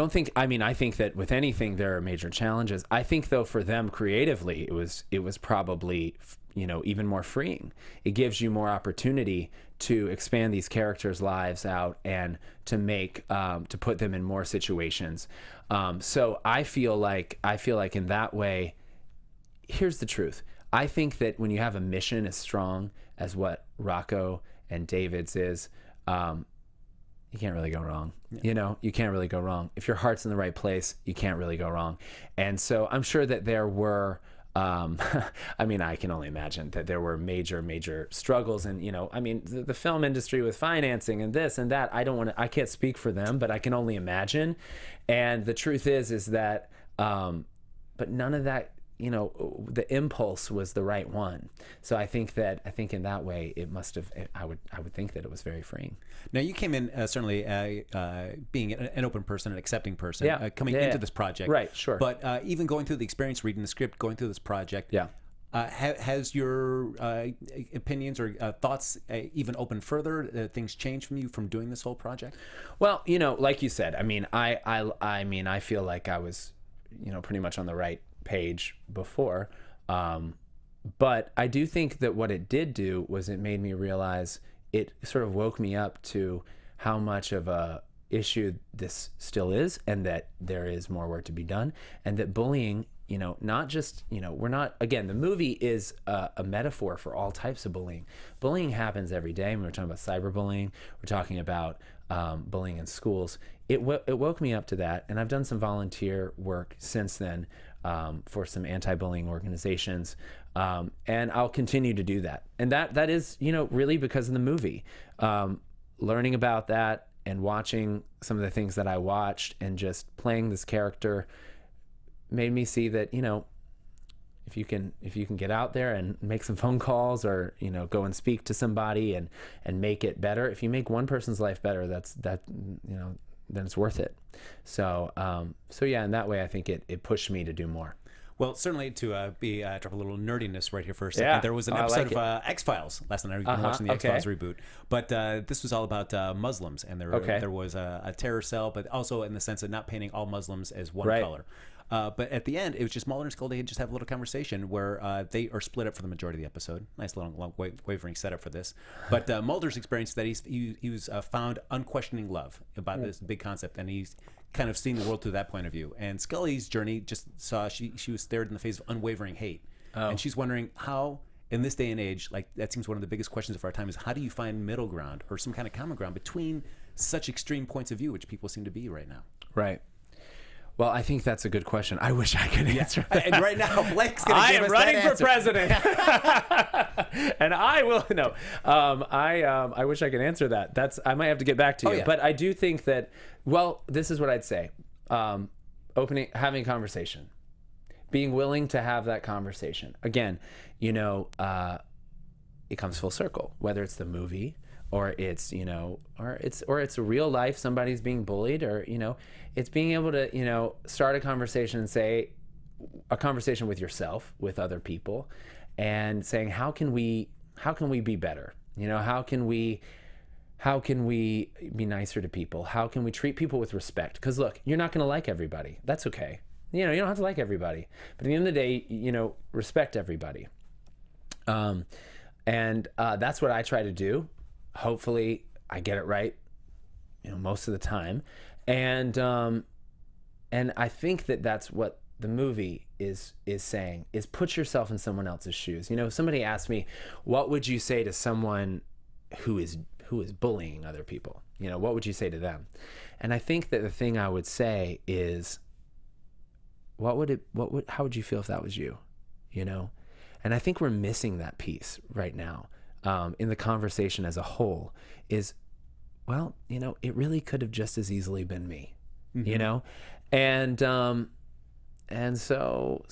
think that with anything there are major challenges. I think though for them creatively, it was probably, you know, even more freeing. It gives you more opportunity to expand these characters' lives out and to make to put them in more situations. So I feel like in that way, here's the truth. I think that when you have a mission as strong as what Rocco and David's is, you can't really go wrong. Yeah. You know, you can't really go wrong. If your heart's in the right place, you can't really go wrong. And so I'm sure that there were, I mean, I can only imagine that there were major struggles. And, you know, I mean, the film industry with financing and this and that, I can't speak for them, but I can only imagine. And the truth is that, but none of that, you know, the impulse was the right one. So I think in that way it must have, I would think that it was very freeing. Now you came in certainly being an open person, an accepting person, coming into this project. Right, sure. But even going through the experience, reading the script, going through this project, has your opinions or thoughts even opened further? Things changed from you from doing this whole project? Well, you know, like you said, I mean, I feel like I was, you know, pretty much on the right page before, but I do think that what it did do was it made me realize, it sort of woke me up to how much of a issue this still is, and that there is more work to be done, and that bullying, you know, not just, you know, we're not, again, the movie is a metaphor for all types of bullying. Bullying happens every day. We're talking about cyberbullying, we're talking about bullying in schools. It woke me up to that, and I've done some volunteer work since then for some anti-bullying organizations, and I'll continue to do that. And that is, you know, really because of the movie. Learning about that and watching some of the things that I watched and just playing this character made me see that, you know, if you can get out there and make some phone calls, or go and speak to somebody and make it better. If you make one person's life better, then it's worth it. So yeah, in that way, I think it pushed me to do more. Well, certainly to drop a little nerdiness right here for a second. Yeah, there was an episode of X-Files last night. I've been watching the X-Files reboot, but this was all about Muslims, and there was a terror cell, but also in the sense of not painting all Muslims as one color. But at the end, it was just Mulder and Scully just have a little conversation where they are split up for the majority of the episode. Nice little long wavering setup for this. But Mulder's experience that he was found unquestioning love about this big concept, and he's kind of seeing the world through that point of view. And Scully's journey just saw she was stared in the face of unwavering hate, and she's wondering how. In this day and age, like that seems one of the biggest questions of our time is how do you find middle ground or some kind of common ground between such extreme points of view, which people seem to be right now. Right. Well, I think that's a good question. I wish I could answer that. And right now, Blake's going to give us that I am running for president. And I will, no. I wish I could answer that. I might have to get back to you. But I do think that, well, this is what I'd say. Having a conversation. Being willing to have that conversation. Again, it comes full circle. Whether it's the movie, or it's or it's real life, somebody's being bullied, or it's being able to start a conversation and say a conversation with yourself, with other people, and saying how can we be better, how can we be nicer to people, how can we treat people with respect, because look, you're not going to like everybody, that's okay, you don't have to like everybody, but at the end of the day, respect everybody, and that's what I try to do. Hopefully I get it right, most of the time. And I think that's what the movie is saying, is put yourself in someone else's shoes. Somebody asked me, what would you say to someone who is bullying other people? What would you say to them? And I think that the thing I would say is, how would you feel if that was you? And I think we're missing that piece right now. In the conversation as a whole is, well, it really could have just as easily been me, and so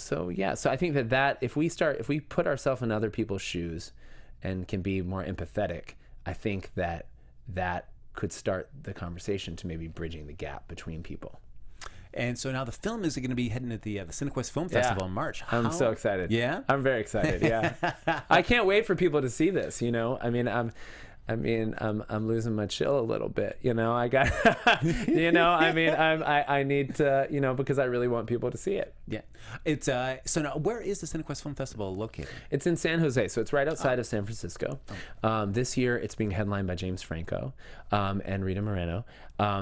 I think that if we put ourselves in other people's shoes and can be more empathetic, I think that could start the conversation to maybe bridging the gap between people. And so now the film is going to be heading at the Cinequest Film Festival in March. I'm so excited. Yeah? I'm very excited, yeah. I can't wait for people to see this, I'm losing my chill a little bit, I got, I need to, because I really want people to see it. Yeah. It's, so now where is the Cinequest Film Festival located? It's in San Jose, so it's right outside of San Francisco. This year it's being headlined by James Franco and Rita Moreno.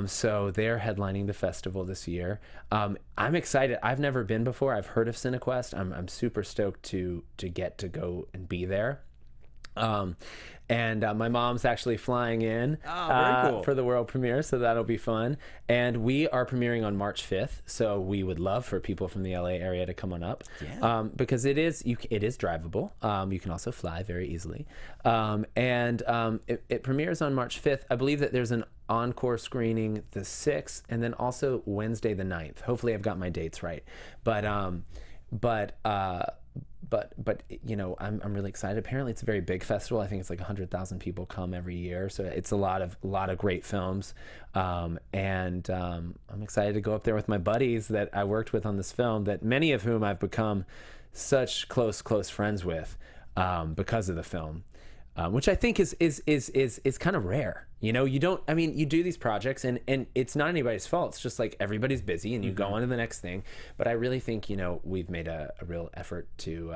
So they're headlining the festival this year. I'm excited. I've never been before. I've heard of Cinequest. I'm super stoked to get to go and be there. And my mom's actually flying in very cool. for the world premiere, so that'll be fun. And we are premiering on March 5th, so we would love for people from the LA area to come on up, because it is drivable. You can also fly very easily, and it premieres on March 5th. I believe that there's an encore screening the 6th, and then also Wednesday the 9th. Hopefully, I've got my dates right, but I'm really excited. Apparently it's a very big festival. I think it's like 100,000 people come every year. So it's a lot of great films. And I'm excited to go up there with my buddies that I worked with on this film, that many of whom I've become such close friends with because of the film. Which I think is kind of rare. You do these projects and it's not anybody's fault. It's just like everybody's busy and you go on to the next thing. But I really think, we've made a real effort to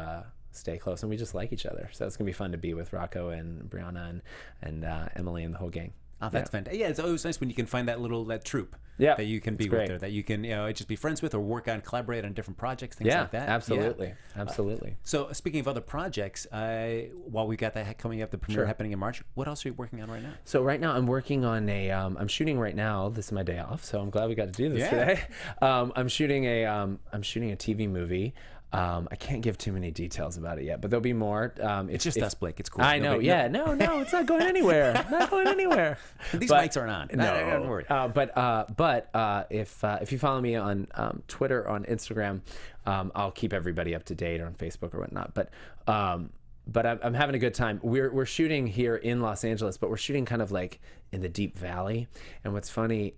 stay close, and we just like each other. So it's going to be fun to be with Rocco and Brianna and Emily and the whole gang. Oh, that's fantastic. Yeah, it's always nice when you can find that troop that you can be with there, that you can just be friends with or collaborate on different projects, things like that. Absolutely. Absolutely. So speaking of other projects, while we got that coming up, the premiere happening in March, what else are you working on right now? So right now I'm working on I'm shooting right now. This is my day off, so I'm glad we got to do this today. I'm shooting a TV movie I can't give too many details about it yet, but there'll be more. It's just us, Blake. It's cool. I know. Yeah. No, it's not going anywhere. Not going anywhere. These mics aren't on. No. Don't worry. But if you follow me on Twitter, on Instagram, I'll keep everybody up to date, or on Facebook or whatnot. But I'm having a good time. We're shooting here in Los Angeles, but we're shooting kind of like in the Deep Valley. And what's funny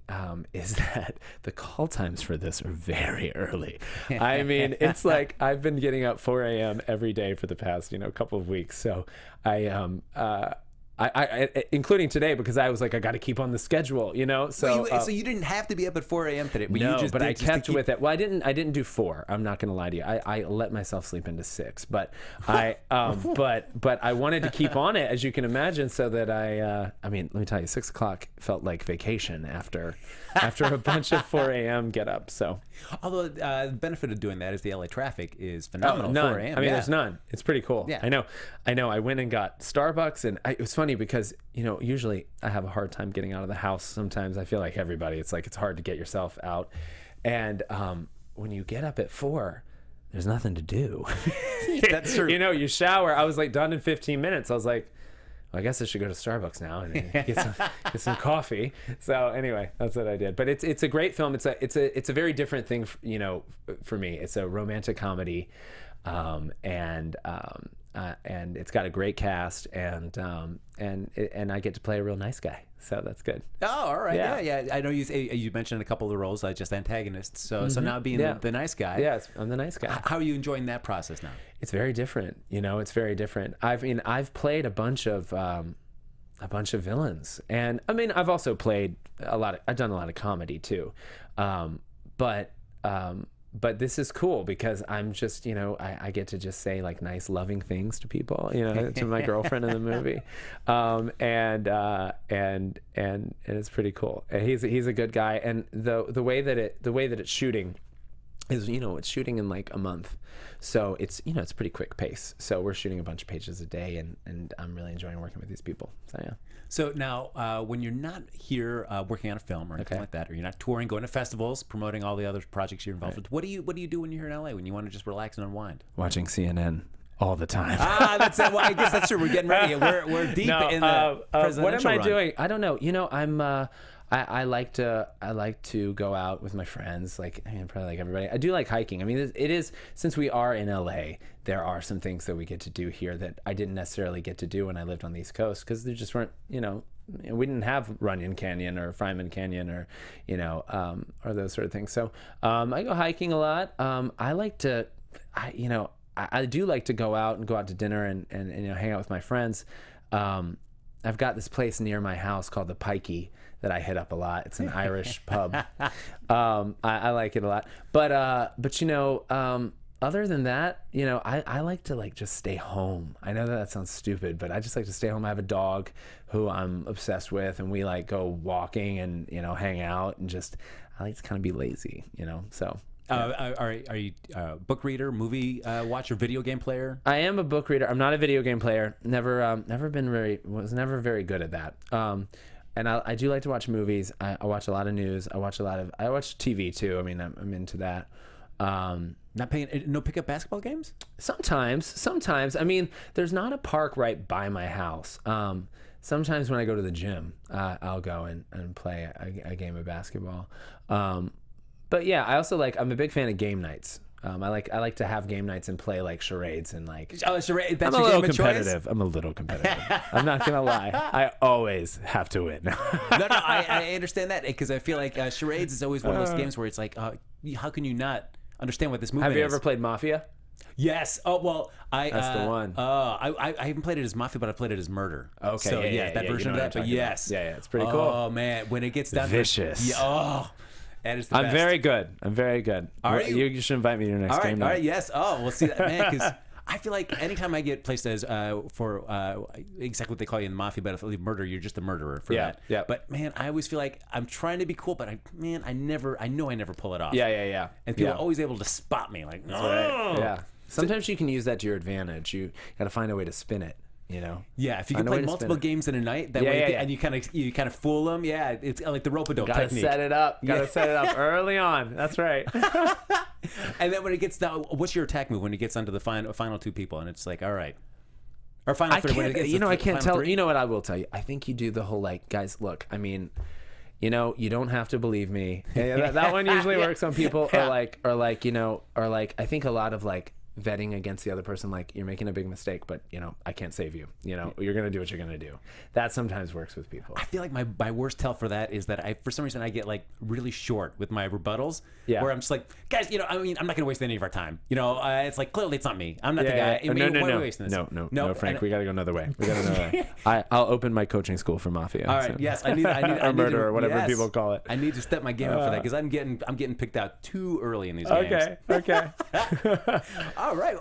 is that the call times for this are very early. I mean, it's like I've been getting up 4 a.m. every day for the past couple of weeks. So I including today, because I was like, I got to keep on the schedule, So, so you didn't have to be up at 4 a.m. today. But no, you just but did I just kept to keep... with it. Well, I didn't do 4. I'm not going to lie to you. I let myself sleep into 6, but but I wanted to keep on it, as you can imagine, so that I mean, let me tell you, 6 o'clock felt like vacation after a bunch of 4 a.m. get up. So, although the benefit of doing that is the LA traffic is phenomenal. None. 4 a.m. I mean, there's none. It's pretty cool. Yeah. I know. I went and got Starbucks, and it was funny because usually I have a hard time getting out of the house. Sometimes I feel like everybody. It's hard to get yourself out, and when you get up at 4, there's nothing to do. That's true. You shower. I was like done in 15 minutes. I was like, well, I guess I should go to Starbucks now and get some coffee. So anyway, that's what I did. But it's a great film. It's a very different thing, for me. It's a romantic comedy, and it's got a great cast, and I get to play a real nice guy. So that's good. Oh, all right. Yeah. Yeah. I know you mentioned a couple of the roles, just antagonists. So now being the nice guy. Yes, I'm the nice guy. How are you enjoying that process now? It's very different. It's very different. I've played a bunch of villains, and I mean, I've also played I've done a lot of comedy too, but this is cool because I'm just, I get to just say like nice, loving things to people, to my girlfriend in the movie, and it's pretty cool. And he's a good guy, and the way that it's shooting is, it's shooting in like a month, so it's it's pretty quick pace. So we're shooting a bunch of pages a day, and I'm really enjoying working with these people. So yeah. So now, when you're not here working on a film or anything like that, or you're not touring, going to festivals, promoting all the other projects you're involved with, what do you do when you're here in LA when you want to just relax and unwind? Watching CNN all the time. That's it. Well, I guess that's true. We're getting ready. We're deep in the presidential What am I run. doing? I don't know. I like to go out with my friends, probably like everybody. I do like hiking. I mean, it is, since we are in LA, there are some things that we get to do here that I didn't necessarily get to do when I lived on the East Coast, because there just weren't, we didn't have Runyon Canyon or Fryman Canyon or, or those sort of things. So I go hiking a lot. I do like to go out to dinner and hang out with my friends. I've got this place near my house called the Pikey that I hit up a lot. It's an Irish pub. I like it a lot. But other than that, I like to just stay home. I know that sounds stupid, but I just like to stay home. I have a dog who I'm obsessed with, and we go walking and hang out, and I like to kind of be lazy, so. Are you a book reader, movie watcher, video game player? I am a book reader. I'm not a video game player. Was never very good at that. And I do like to watch movies. I watch a lot of news. I watch TV too. I mean, I'm into that. No pickup basketball games? Sometimes. I mean, there's not a park right by my house. Sometimes when I go to the gym, I'll go and play a game of basketball. But yeah, I'm a big fan of game nights. I like to have game nights and play charades and charade. That's I'm your a little game of competitive. choice? I'm a little competitive. I'm not gonna lie. I always have to win. No, I understand that, because I feel like charades is always one of those games where it's like, how can you not understand what this movement is? Have you ever played Mafia? Yes. Oh well, that's the one. I haven't played it as Mafia, but I played it as Murder. Okay. So that version of that. But yes. Yeah, it's pretty cool. Oh man, when it gets down vicious. That is the best. I'm very good. Are you? You should invite me to your next game night. All right, yes. Oh, we'll see that, man, because I feel like anytime I get placed as for exactly what they call you in the Mafia, but if you murder, you're just a murderer for that. Yeah. But man, I always feel like I'm trying to be cool, but I know I never pull it off. Yeah. And people are always able to spot me, like, no. Right. Yeah. Sometimes you can use that to your advantage. You got to find a way to spin it. Yeah, if you can play multiple games in a night, that way, and you kind of fool them. Yeah, it's like the rope-a-dope technique. Gotta set it up. Gotta set it up early on. That's right. And then when it gets down, what's your attack move when it gets onto the final two people, and it's like, all right, or final I three? When it can't, gets I can't tell. three? You know what I will tell you? I think you do the whole like, guys, look. I mean, you don't have to believe me. That one usually works on people, or like, I think a lot of like vetting against the other person, like you're making a big mistake, but I can't save you. You're gonna do what you're gonna do. That sometimes works with people. I feel like my worst tell for that is that for some reason I get like really short with my rebuttals. Yeah. Where I'm just like, guys, I mean, I'm not gonna waste any of our time. It's like clearly it's not me. I'm not the guy. No, Why are we wasting this? No, Frank, we gotta go another way. I'll open my coaching school for Mafia. All right. Yes, I need or murder, or whatever people call it. I need to step my game up for that because I'm getting picked out too early in these games. Okay. All right.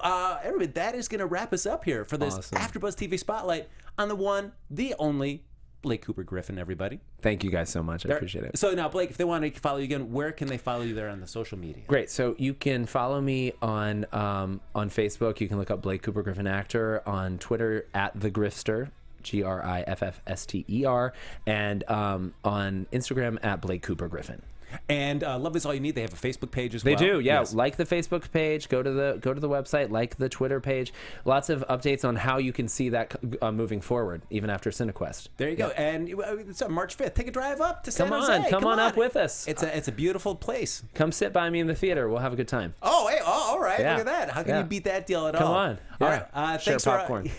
Everybody, that is going to wrap us up here for this AfterBuzz TV Spotlight on the one, the only Blake Cooper Griffin, everybody. Thank you guys so much. I appreciate it. So now, Blake, if they want to follow you again, where can they follow you there on the social media? Great. So you can follow me on Facebook. You can look up Blake Cooper Griffin Actor, on Twitter @TheGriffster, GRIFFSTER, and on Instagram @Blake Cooper Griffin. And Love Is All You Need, they have a Facebook page as well. They do, yeah. Yes. Like the Facebook page, go to the website, like the Twitter page. Lots of updates on how you can see that moving forward, even after CineQuest. There you go. And it's on March 5th. Take a drive up to San Jose. Come on up with us. It's a beautiful place. Come sit by me in the theater. We'll have a good time. Oh, hey, all right. Yeah. Look at that. How can you beat that deal at all? Come on. All right. Share Thanks popcorn.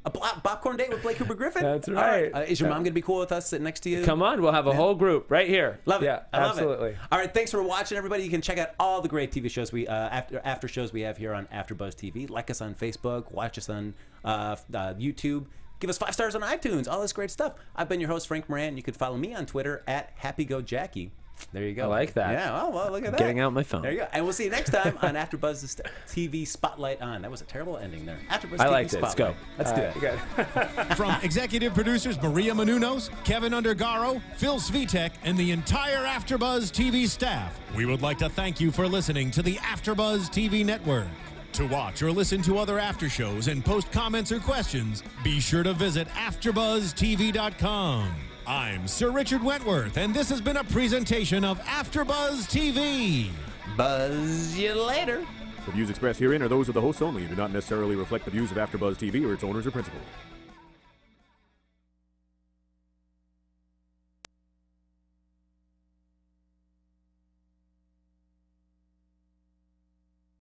A popcorn date with Blake Cooper Griffin? That's right. Is your mom going to be cool with us sitting next to you? Come on. We'll have a whole group right here. Love it. Yeah, I love absolutely. It. All right. Thanks for watching, everybody. You can check out all the great TV shows after shows we have here on AfterBuzz TV. Like us on Facebook. Watch us on YouTube. Give us 5 stars on iTunes. All this great stuff. I've been your host, Frank Moran. You can follow me on Twitter @HappyGoJackie. There you go. I like that. Yeah, well, look at that. Getting out my phone. There you go. And we'll see you next time on AfterBuzz TV Spotlight On. That was a terrible ending there. AfterBuzz I TV liked it. Spotlight. Let's go. Let's do it. From executive producers Maria Menounos, Kevin Undergaro, Phil Svitek, and the entire AfterBuzz TV staff, we would like to thank you for listening to the AfterBuzz TV network. To watch or listen to other after shows and post comments or questions, be sure to visit AfterBuzzTV.com. I'm Sir Richard Wentworth, and this has been a presentation of AfterBuzz TV. Buzz you later. The views expressed herein are those of the hosts only and do not necessarily reflect the views of AfterBuzz TV or its owners or principals.